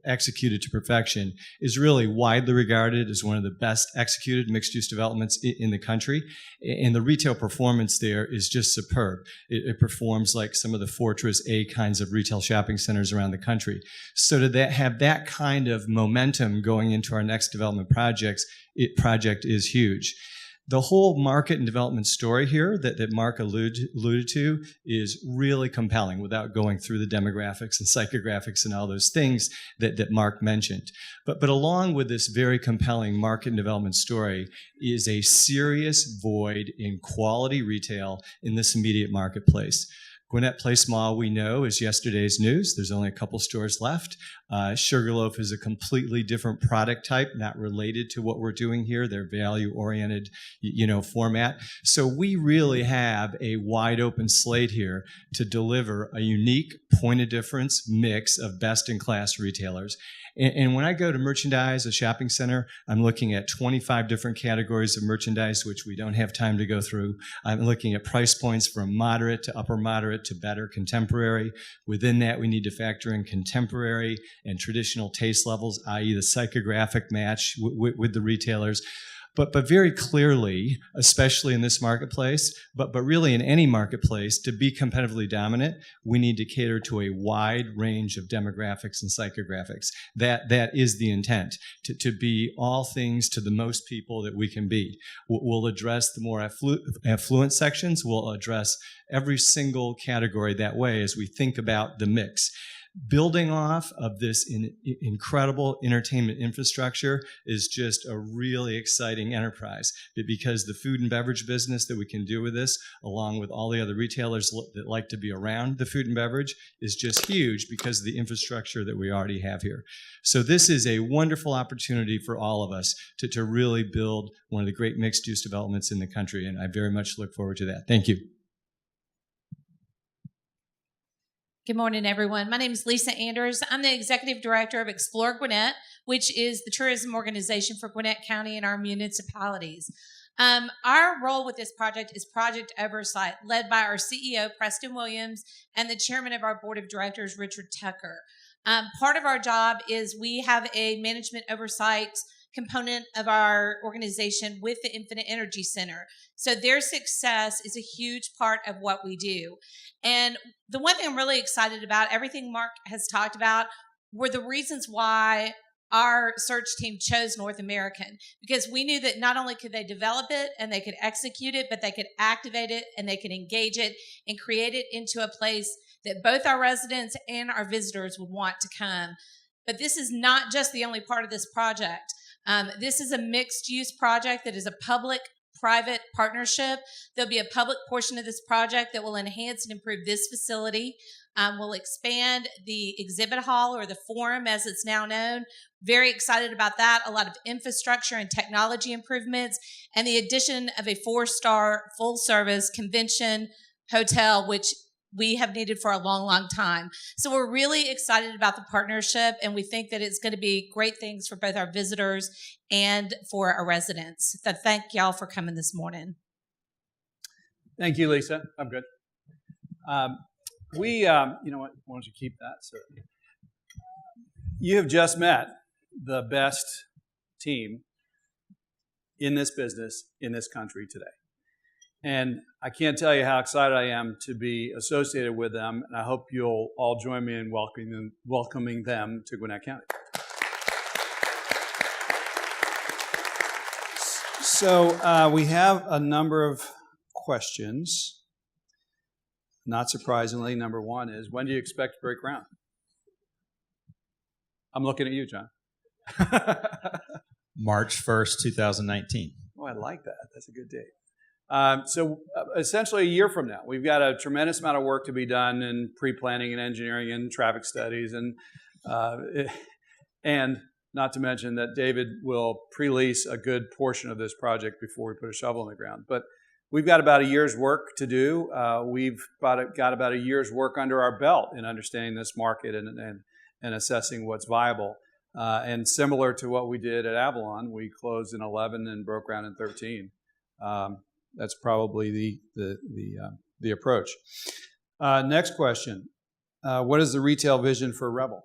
executed to perfection, is really widely regarded as one of the best executed mixed-use developments in the country. And the retail performance there is just superb. It performs like some of the Fortress A kinds of retail shopping centers around the country. So to have that kind of momentum going into our next development project is huge. The whole market and development story here that Mark alluded to is really compelling without going through the demographics and psychographics and all those things that Mark mentioned. But along with this very compelling market and development story is a serious void in quality retail in this immediate marketplace. Gwinnett Place Mall, we know, is yesterday's news. There's only a couple stores left. Sugarloaf is a completely different product type, not related to what we're doing here. They're value-oriented, format. So we really have a wide open slate here to deliver a unique point of difference mix of best-in-class retailers. And when I go to merchandise, a shopping center, I'm looking at 25 different categories of merchandise, which we don't have time to go through. I'm looking at price points from moderate to upper moderate to better contemporary. Within that, we need to factor in contemporary and traditional taste levels, i.e. the psychographic match with the retailers. But very clearly, especially in this marketplace, but really in any marketplace, to be competitively dominant, we need to cater to a wide range of demographics and psychographics. That is the intent, to be all things to the most people that we can be. We'll address the more affluent sections. We'll address every single category that way as we think about the mix. Building off of this incredible entertainment infrastructure is just a really exciting enterprise because the food and beverage business that we can do with this, along with all the other retailers that like to be around the food and beverage, is just huge because of the infrastructure that we already have here. So this is a wonderful opportunity for all of us to really build one of the great mixed-use developments in the country, and I very much look forward to that. Thank you. Good morning, everyone. My name is Lisa Anders. I'm the Executive Director of Explore Gwinnett, which is the tourism organization for Gwinnett County and our municipalities. Our role with this project is project oversight, led by our CEO, Preston Williams, and the chairman of our board of directors, Richard Tucker. Part of our job is we have a management oversight component of our organization with the Infinite Energy Center. So their success is a huge part of what we do. And the one thing I'm really excited about, everything Mark has talked about, were the reasons why our search team chose North American, because we knew that not only could they develop it and they could execute it, but they could activate it and they could engage it and create it into a place that both our residents and our visitors would want to come. But this is not just the only part of this project. This is a mixed-use project that is a public-private partnership. There'll be a public portion of this project that will enhance and improve this facility. We'll expand the exhibit hall, or the forum as it's now known. Very excited about that. A lot of infrastructure and technology improvements, and the addition of a 4-star full-service convention hotel, which we have needed for a long, long time. So we're really excited about the partnership, and we think that it's going to be great things for both our visitors and for our residents. So thank y'all for coming this morning. Thank you, Lisa. I'm good. You know what? Why don't you keep that? So you have just met the best team in this business in this country today. And I can't tell you how excited I am to be associated with them, and I hope you'll all join me in welcoming them to Gwinnett County. So we have a number of questions. Not surprisingly, number one is, when do you expect to break ground? I'm looking at you, John. March 1st, 2019. Oh, I like that. That's a good date. So essentially a year from now, we've got a tremendous amount of work to be done in pre-planning and engineering and traffic studies, and not to mention that David will pre-lease a good portion of this project before we put a shovel in the ground. But we've got about a year's work to do. We've got about a year's work under our belt in understanding this market and assessing what's viable. And similar to what we did at Avalon, we closed in 11 and broke ground in 13. That's probably the approach. Next question. What is the retail vision for Rebel?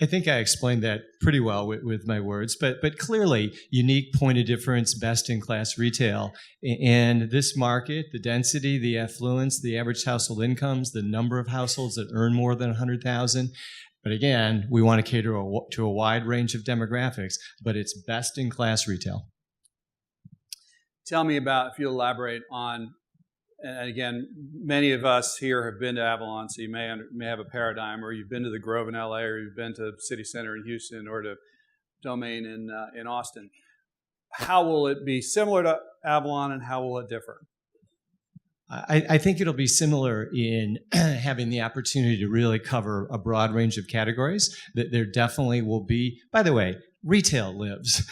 I think I explained that pretty well with my words, but clearly unique point of difference, best-in-class retail. And this market, the density, the affluence, the average household incomes, the number of households that earn more than $100,000. But again, we want to cater to a wide range of demographics, but it's best-in-class retail. Tell me about, if you elaborate on, and again, many of us here have been to Avalon, so you may have a paradigm, or you've been to the Grove in LA, or you've been to City Center in Houston, or to Domain in Austin. How will it be similar to Avalon, and how will it differ? I think it'll be similar in having the opportunity to really cover a broad range of categories. That there definitely will be, by the way, retail lives.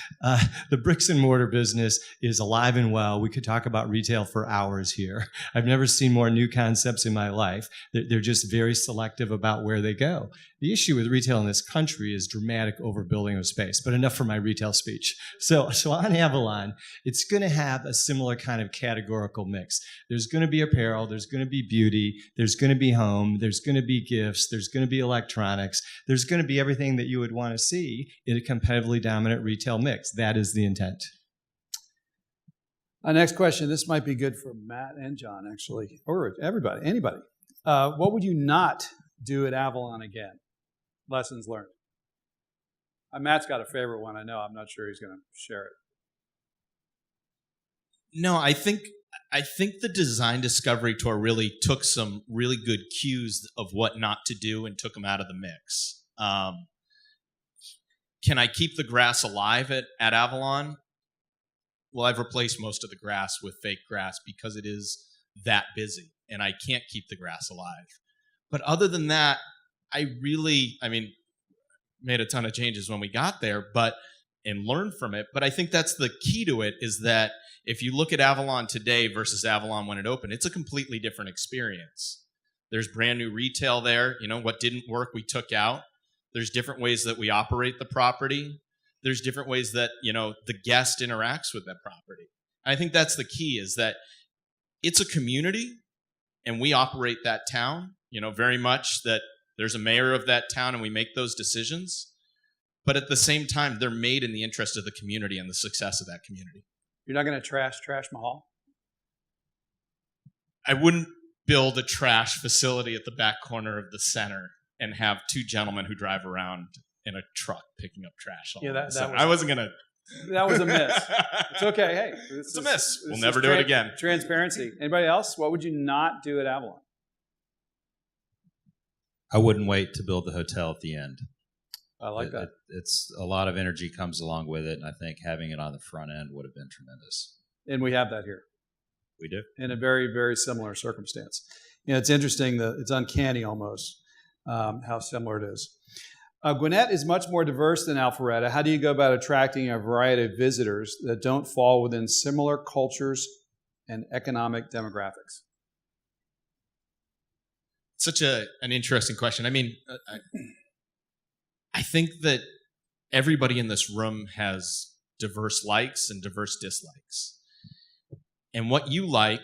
The bricks and mortar business is alive and well. We could talk about retail for hours here. I've never seen more new concepts in my life. They're just very selective about where they go. The issue with retail in this country is dramatic overbuilding of space, but enough for my retail speech. So on Avalon, it's going to have a similar kind of categorical mix. There's going to be apparel, there's going to be beauty, there's going to be home, there's going to be gifts, there's going to be electronics, there's going to be everything that you would want to see in a competitively dominant retail mix. That is the intent. Next question. This might be good for Matt and John, actually, or everybody, anybody. What would you not do at Avalon again? Lessons learned. Matt's got a favorite one. I know. I'm not sure he's going to share it. No, I think the design discovery tour really took some really good cues of what not to do and took them out of the mix. Can I keep the grass alive at Avalon? Well, I've replaced most of the grass with fake grass because it is that busy, and I can't keep the grass alive. But other than that, I made a ton of changes when we got there, and learned from it. But I think that's the key to it, is that if you look at Avalon today versus Avalon when it opened, it's a completely different experience. There's brand new retail there. What didn't work, we took out. There's different ways that we operate the property. There's different ways that, the guest interacts with that property. I think that's the key, is that it's a community and we operate that town, very much that there's a mayor of that town and we make those decisions. But at the same time, they're made in the interest of the community and the success of that community. You're not going to trash Mahal? I wouldn't build a trash facility at the back corner of the center and have two gentlemen who drive around in a truck picking up trash. I wasn't going to. That was a miss. It's okay. Hey, it's a miss. We'll never do it again. Transparency. Anybody else? What would you not do at Avalon? I wouldn't wait to build the hotel at the end. I like that. It's a lot of energy comes along with it, and I think having it on the front end would have been tremendous. And we have that here. We do. In a very, very similar circumstance. You know, it's interesting that it's uncanny almost how similar it is. Gwinnett is much more diverse than Alpharetta. How do you go about attracting a variety of visitors that don't fall within similar cultures and economic demographics? Such an interesting question. I mean, I think that everybody in this room has diverse likes and diverse dislikes. And what you like,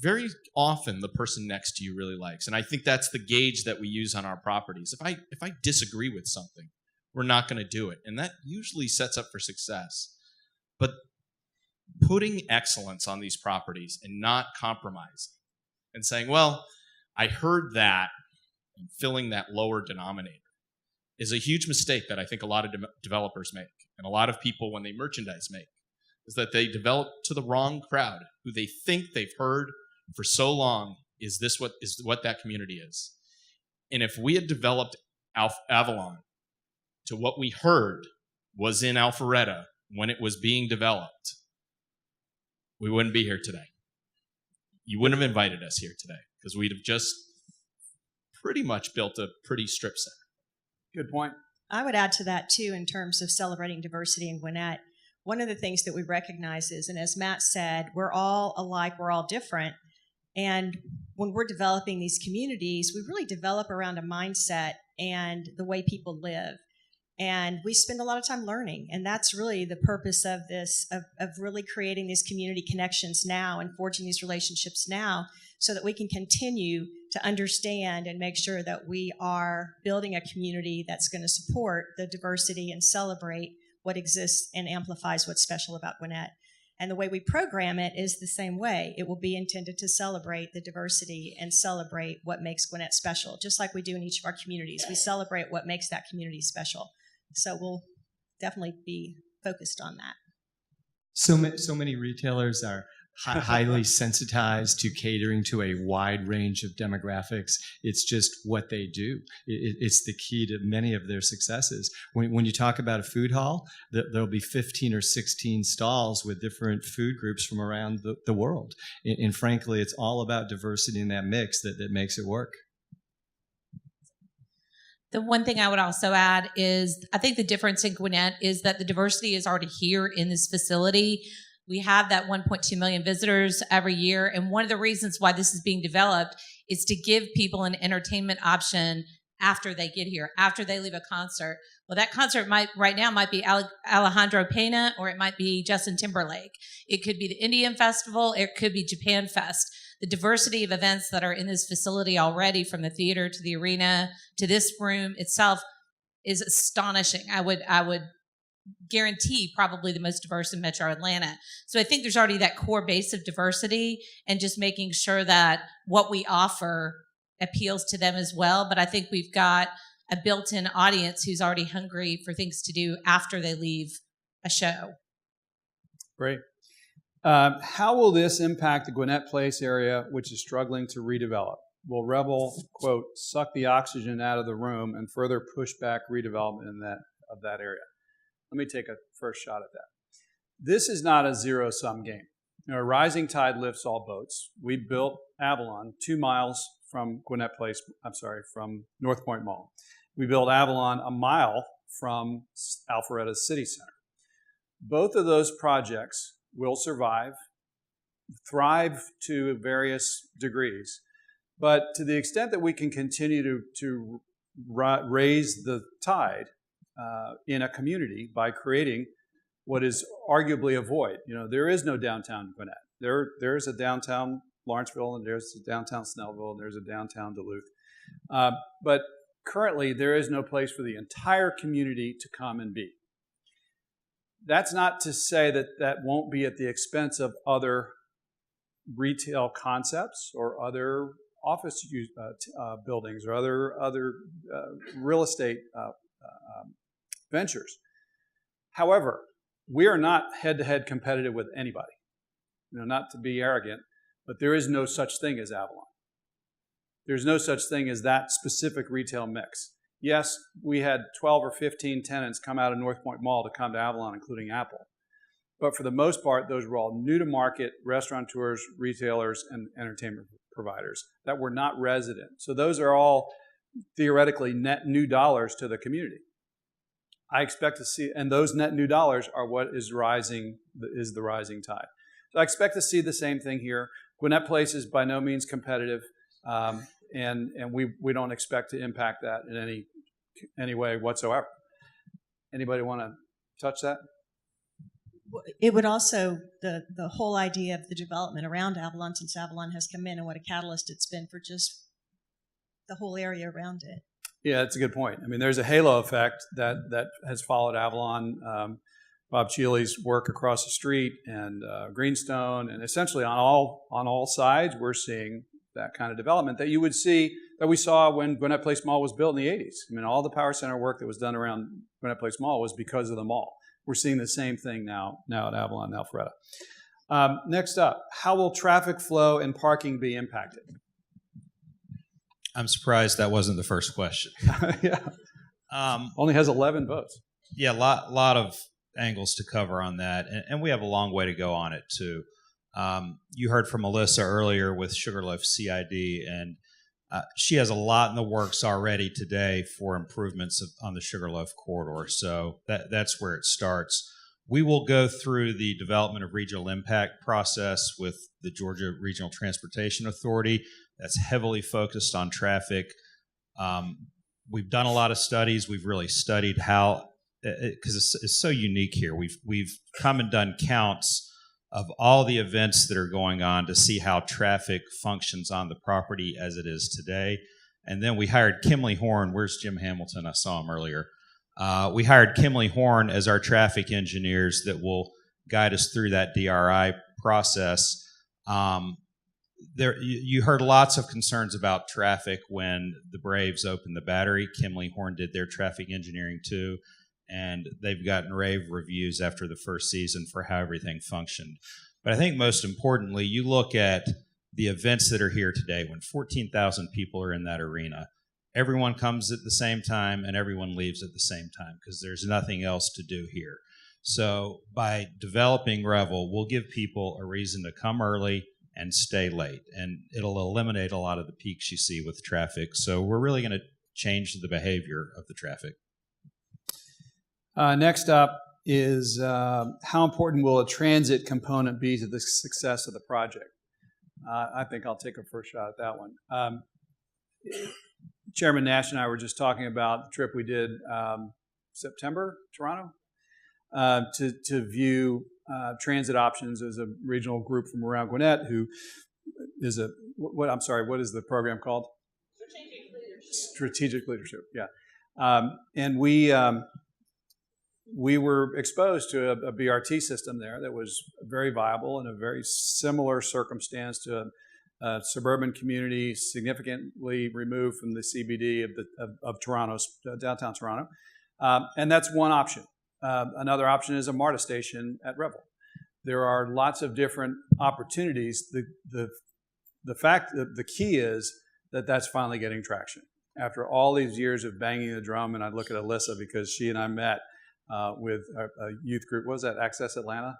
very often the person next to you really likes. And I think that's the gauge that we use on our properties. If I disagree with something, we're not going to do it. And that usually sets up for success. But putting excellence on these properties and not compromising and saying, well, I heard that, and filling that lower denominator is a huge mistake that I think a lot of developers make, and a lot of people when they merchandise make, is that they develop to the wrong crowd who they think they've heard for so long is what that community is. And if we had developed Avalon to what we heard was in Alpharetta when it was being developed, we wouldn't be here today. You wouldn't have invited us here today because we'd have just pretty much built a pretty strip center. Good point. I would add to that, too, in terms of celebrating diversity in Gwinnett. One of the things that we recognize is, and as Matt said, we're all alike, we're all different. And when we're developing these communities, we really develop around a mindset and the way people live. And we spend a lot of time learning. And that's really the purpose of this, of really creating these community connections now and forging these relationships now so that we can continue to understand and make sure that we are building a community that's going to support the diversity and celebrate what exists and amplifies what's special about Gwinnett. And the way we program it is the same way. It will be intended to celebrate the diversity and celebrate what makes Gwinnett special, just like we do in each of our communities. We celebrate what makes that community special. So we'll definitely be focused on that. So many retailers are highly sensitized to catering to a wide range of demographics. It's just what they do. It's the key to many of their successes. When you talk about a food hall, there'll be 15 or 16 stalls with different food groups from around the world. And frankly, it's all about diversity in that mix that makes it work. The one thing I would also add is I think the difference in Gwinnett is that the diversity is already here in this facility. We have that 1.2 million visitors every year. And one of the reasons why this is being developed is to give people an entertainment option after they get here, after they leave a concert. Well, that concert right now might be Alejandro Pena, or it might be Justin Timberlake. It could be the Indian Festival. It could be Japan Fest. The diversity of events that are in this facility already, from the theater to the arena to this room itself, is astonishing. I would guarantee probably the most diverse in Metro Atlanta. So I think there's already that core base of diversity, and just making sure that what we offer appeals to them as well. But I think we've got a built-in audience who's already hungry for things to do after they leave a show. Great. How will this impact the Gwinnett Place area, which is struggling to redevelop? Will Rebel, quote, suck the oxygen out of the room and further push back redevelopment of that area? Let me take a first shot at that. This is not a zero-sum game. You know, a rising tide lifts all boats. We built Avalon 2 miles from Gwinnett Place, from North Point Mall. We built Avalon a mile from Alpharetta's City Center. Both of those projects will survive, thrive to various degrees, but to the extent that we can continue to raise the tide in a community by creating what is arguably a void. You know, there is no downtown Gwinnett. There's a downtown Lawrenceville, and there's a downtown Snellville, and there's a downtown Duluth. But currently, there is no place for the entire community to come and be. That's not to say that that won't be at the expense of other retail concepts or other office buildings or other real estate ventures. However, we are not head-to-head competitive with anybody. You know, not to be arrogant, but there is no such thing as Avalon. There's no such thing as that specific retail mix. Yes, we had 12 or 15 tenants come out of North Point Mall to come to Avalon, including Apple. But for the most part, those were all new to market restaurateurs, retailers, and entertainment providers that were not resident. So those are all theoretically net new dollars to the community. I expect to see, and those net new dollars are what is rising, is the rising tide. So I expect to see the same thing here. Gwinnett Place is by no means competitive, and we don't expect to impact that in any way whatsoever. Anybody want to touch that? It would also, the whole idea of the development around Avalon, since Avalon has come in, and what a catalyst it's been for just the whole area around it. Yeah, that's a good point. I mean, there's a halo effect that has followed Avalon. Bob Cheely's work across the street and Greenstone, and essentially on all sides, we're seeing that kind of development that you would see, that we saw when Gwinnett Place Mall was built in the 80s. I mean, all the power center work that was done around Gwinnett Place Mall was because of the mall. We're seeing the same thing now at Avalon and Alpharetta. Next up, how will traffic flow and parking be impacted? I'm surprised that wasn't the first question. Yeah. Only has 11 votes. Yeah, lot of angles to cover on that, and we have a long way to go on it too. You heard from Melissa earlier with Sugarloaf CID, and she has a lot in the works already today for improvements on the Sugarloaf corridor. So that's where it starts. We will go through the development of regional impact process with the Georgia Regional Transportation Authority. That's heavily focused on traffic. We've done a lot of studies. We've really studied how, because it's so unique here. We've come and done counts of all the events that are going on to see how traffic functions on the property as it is today. And then we hired Kimley Horn. Where's Jim Hamilton? I saw him earlier. We hired Kimley Horn as our traffic engineers that will guide us through that DRI process. You heard lots of concerns about traffic when the Braves opened the Battery. Kimley Horn did their traffic engineering too, and they've gotten rave reviews after the first season for how everything functioned. But I think most importantly, you look at the events that are here today, when 14,000 people are in that arena, everyone comes at the same time and everyone leaves at the same time because there's nothing else to do here. So by developing Revel, we'll give people a reason to come early and stay late, and it'll eliminate a lot of the peaks you see with traffic. So we're really going to change the behavior of the traffic. Next up is how important will a transit component be to the success of the project? I think I'll take a first shot at that one. Chairman Nash and I were just talking about the trip we did September, Toronto, to view transit options as a regional group from around Gwinnett, who is what is the program called? Strategic Leadership, yeah. And we were exposed to a BRT system there that was very viable in a very similar circumstance to a suburban community significantly removed from the CBD of Toronto's downtown Toronto. And that's one option. Another option is a MARTA station at Revel. There are lots of different opportunities. The key is that that's finally getting traction. After all these years of banging the drum, and I look at Alyssa because she and I met with a youth group. What was that? Access Atlanta?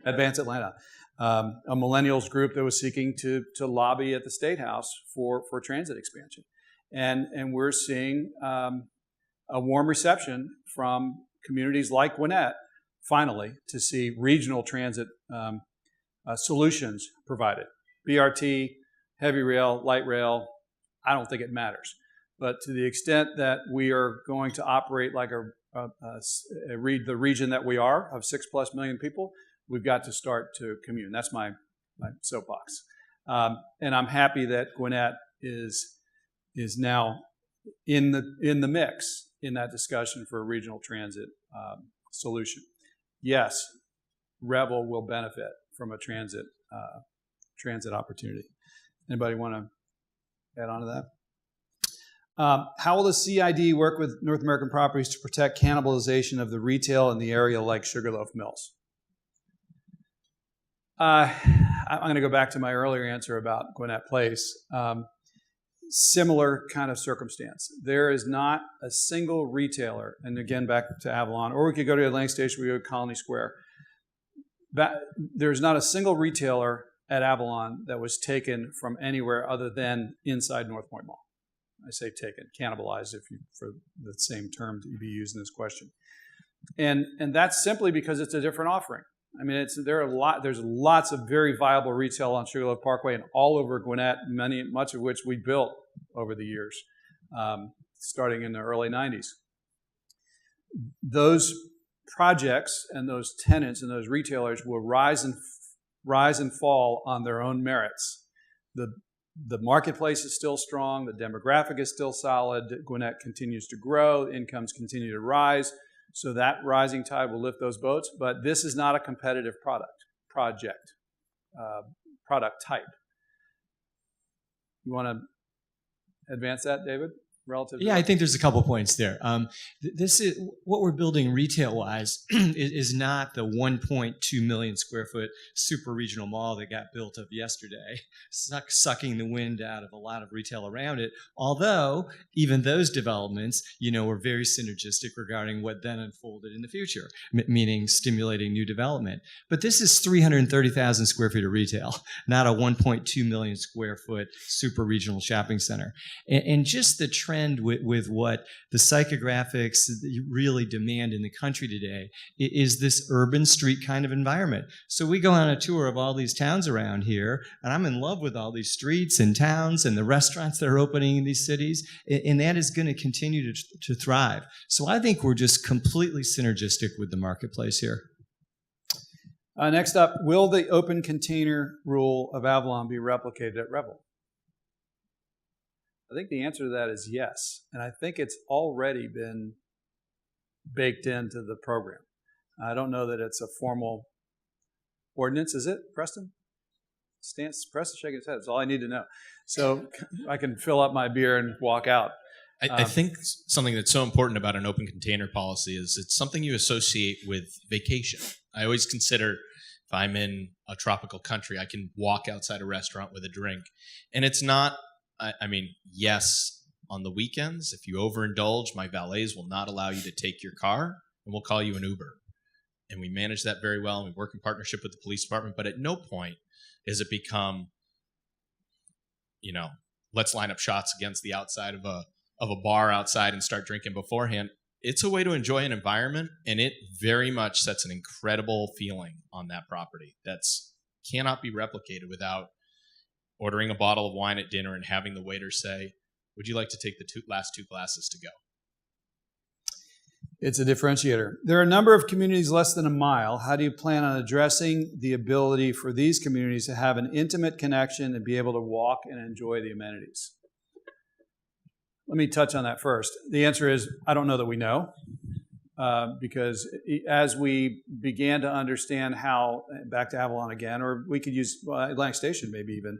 Advance Atlanta. A millennials group that was seeking to lobby at the State House for transit expansion. And we're seeing a warm reception from communities like Gwinnett, finally, to see regional transit solutions provided. BRT, heavy rail, light rail, I don't think it matters. But to the extent that we are going to operate like the region that we are, of 6+ million people, we've got to start to commune. That's my soapbox. And I'm happy that Gwinnett is now in the mix in that discussion for a regional transit solution. Yes, Revel will benefit from a transit opportunity. Anybody want to add on to that? How will the CID work with North American Properties to protect cannibalization of the retail in the area like Sugarloaf Mills? I'm going to go back to my earlier answer about Gwinnett Place. similar kind of circumstance. There is not a single retailer, and again, back to Avalon, or we could go to Atlantic Station, we go to Colony Square. There's not a single retailer at Avalon that was taken from anywhere other than inside North Point Mall. I say taken, cannibalized, for the same term to be used in this question. And that's simply because it's a different offering. I mean, there's lots of very viable retail on Sugarloaf Parkway and all over Gwinnett, much of which we built over the years, starting in the early 90s. Those projects and those tenants and those retailers will rise and fall on their own merits. The marketplace is still strong. The demographic is still solid. Gwinnett continues to grow. Incomes continue to rise. So that rising tide will lift those boats. But this is not a competitive product type. You want to advance that, David? Relative? Yeah, I think there's a couple points there. This is what we're building retail-wise is not the 1.2 million square foot super regional mall that got built up yesterday, sucking the wind out of a lot of retail around it. Although even those developments, were very synergistic regarding what then unfolded in the future, meaning stimulating new development. But this is 330,000 square feet of retail, not a 1.2 million square foot super regional shopping center. And just the trend with what the psychographics really demand in the country today is this urban street kind of environment. So we go on a tour of all these towns around here, and I'm in love with all these streets and towns and the restaurants that are opening in these cities, and that is going to continue to thrive. So I think we're just completely synergistic with the marketplace here. Next up, will the open container rule of Avalon be replicated at Revel? I think the answer to that is yes. And I think it's already been baked into the program. I don't know that it's a formal ordinance, is it, Preston? Preston shaking his head. That's all I need to know. So I can fill up my beer and walk out. I think something that's so important about an open container policy is it's something you associate with vacation. I always consider if I'm in a tropical country, I can walk outside a restaurant with a drink. And it's not, yes, on the weekends, if you overindulge, my valets will not allow you to take your car, and we'll call you an Uber. And we manage that very well, and we work in partnership with the police department. But at no point has it become, let's line up shots against the outside of a bar outside and start drinking beforehand. It's a way to enjoy an environment, and it very much sets an incredible feeling on that property that's cannot be replicated without ordering a bottle of wine at dinner and having the waiter say, would you like to take the last two glasses to go? It's a differentiator. There are a number of communities less than a mile. How do you plan on addressing the ability for these communities to have an intimate connection and be able to walk and enjoy the amenities? Let me touch on that first. The answer is, I don't know that we know. Because as we began to understand how, back to Avalon again, or we could use Atlantic Station maybe even,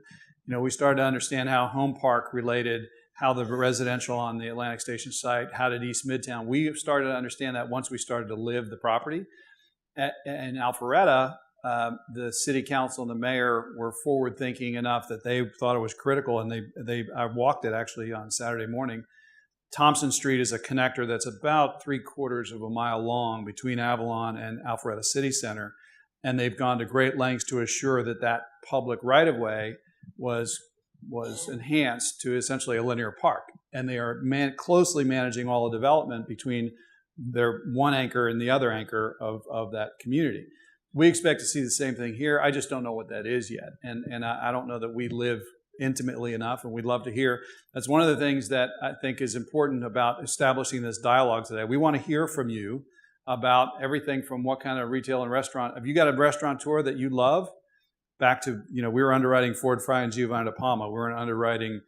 we started to understand how Home Park related, how the residential on the Atlantic Station site, how did East Midtown. We started to understand that once we started to live the property. In Alpharetta, the city council and the mayor were forward thinking enough that they thought it was critical, and I walked it actually on Saturday morning. Thompson Street is a connector that's about 3/4 of a mile long between Avalon and Alpharetta City Center, and they've gone to great lengths to assure that that public right-of-way was enhanced to essentially a linear park. And they are closely managing all the development between their one anchor and the other anchor of that community. We expect to see the same thing here. I just don't know what that is yet, and I don't know that we live intimately enough, and we'd love to hear. That's one of the things that I think is important about establishing this dialogue today. We want to hear from you about everything from what kind of retail and restaurant. Have you got a restaurateur that you love? Back to, we were underwriting Ford Fry and Giovanni da Palma. We're underwriting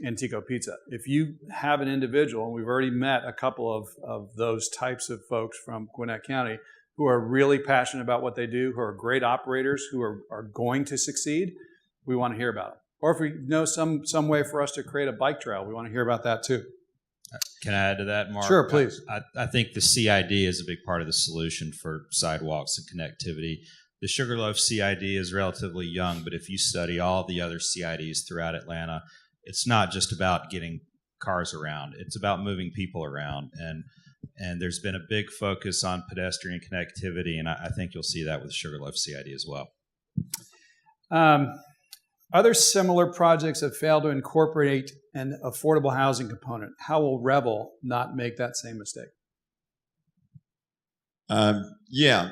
Antico Pizza. If you have an individual, and we've already met a couple of those types of folks from Gwinnett County who are really passionate about what they do, who are great operators, who are going to succeed, we want to hear about them. Or if we know some way for us to create a bike trail, we want to hear about that too. Can I add to that, Mark? Sure, please. I think the CID is a big part of the solution for sidewalks and connectivity. The Sugarloaf CID is relatively young, but if you study all the other CIDs throughout Atlanta, it's not just about getting cars around. It's about moving people around. And there's been a big focus on pedestrian connectivity, and I think you'll see that with Sugarloaf CID as well. Other similar projects have failed to incorporate an affordable housing component. How will Revel not make that same mistake? Yeah,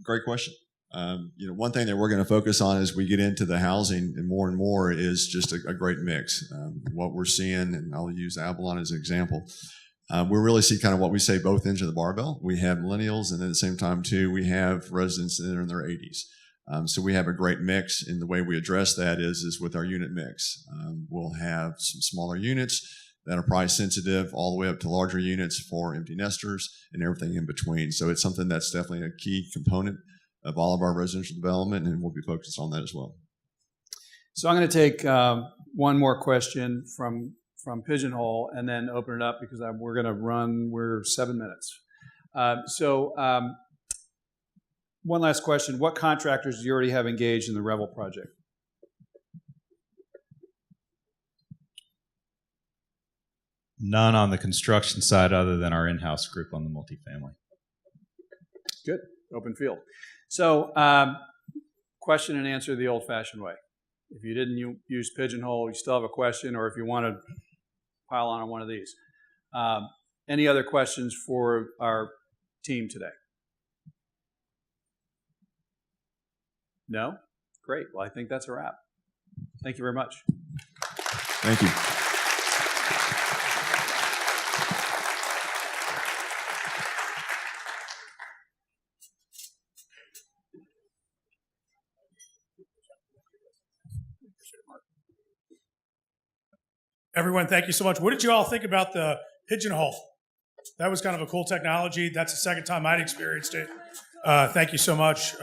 great question. One thing that we're going to focus on as we get into the housing and more is just a great mix. What we're seeing, and I'll use Avalon as an example, we really see kind of what we say both ends of the barbell. We have millennials, and at the same time, too, we have residents that are in their 80s. So we have a great mix, and the way we address that is with our unit mix. We'll have some smaller units that are price sensitive all the way up to larger units for empty nesters and everything in between. So it's something that's definitely a key component of all of our residential development, and we'll be focused on that as well. So I'm going to take one more question from Pigeonhole and then open it up because we're 7 minutes. One last question. What contractors do you already have engaged in the Revel project? None on the construction side other than our in-house group on the multifamily. Good. Open field. So question and answer the old-fashioned way. If you didn't use Pigeonhole, you still have a question, or if you want to pile on one of these. Any other questions for our team today? No? Great. Well, I think that's a wrap. Thank you very much. Thank you. Everyone, thank you so much. What did you all think about the Pigeonhole? That was kind of a cool technology. That's the second time I'd experienced it. Thank you so much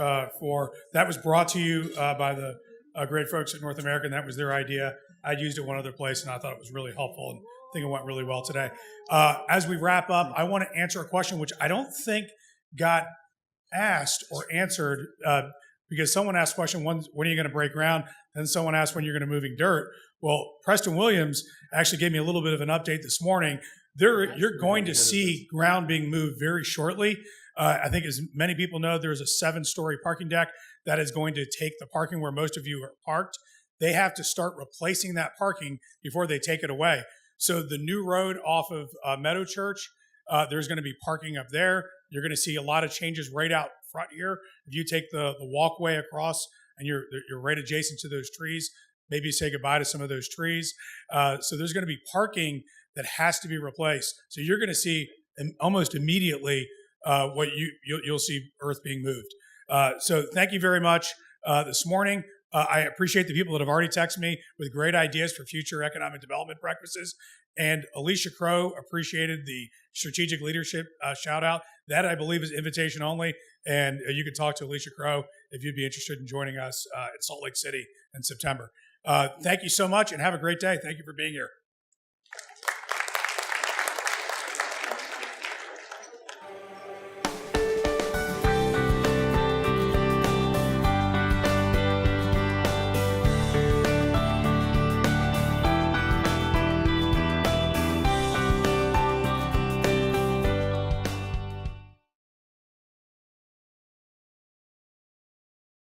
for that. Was brought to you by the great folks at North America, and that was their idea. I'd used it one other place, and I thought it was really helpful, and I think it went really well today. As we wrap up, I want to answer a question which I don't think got asked or answered because someone asked a question, when are you going to break ground? Then someone asked when you're going to moving dirt. Well, Preston Williams actually gave me a little bit of an update this morning. You're going to see ground being moved very shortly. I think as many people know, there's a 7-story parking deck that is going to take the parking where most of you are parked. They have to start replacing that parking before they take it away. So the new road off of Meadow Church, there's going to be parking up there. You're going to see a lot of changes right out front here. If you take the walkway across and you're right adjacent to those trees, maybe say goodbye to some of those trees. So there's going to be parking that has to be replaced. So you're going to see almost immediately what you'll see earth being moved. So thank you very much this morning. I appreciate the people that have already texted me with great ideas for future economic development breakfasts. And Alicia Crow appreciated the strategic leadership shout out. That I believe is invitation only. And you can talk to Alicia Crow if you'd be interested in joining us in Salt Lake City in September. Thank you so much and have a great day. Thank you for being here.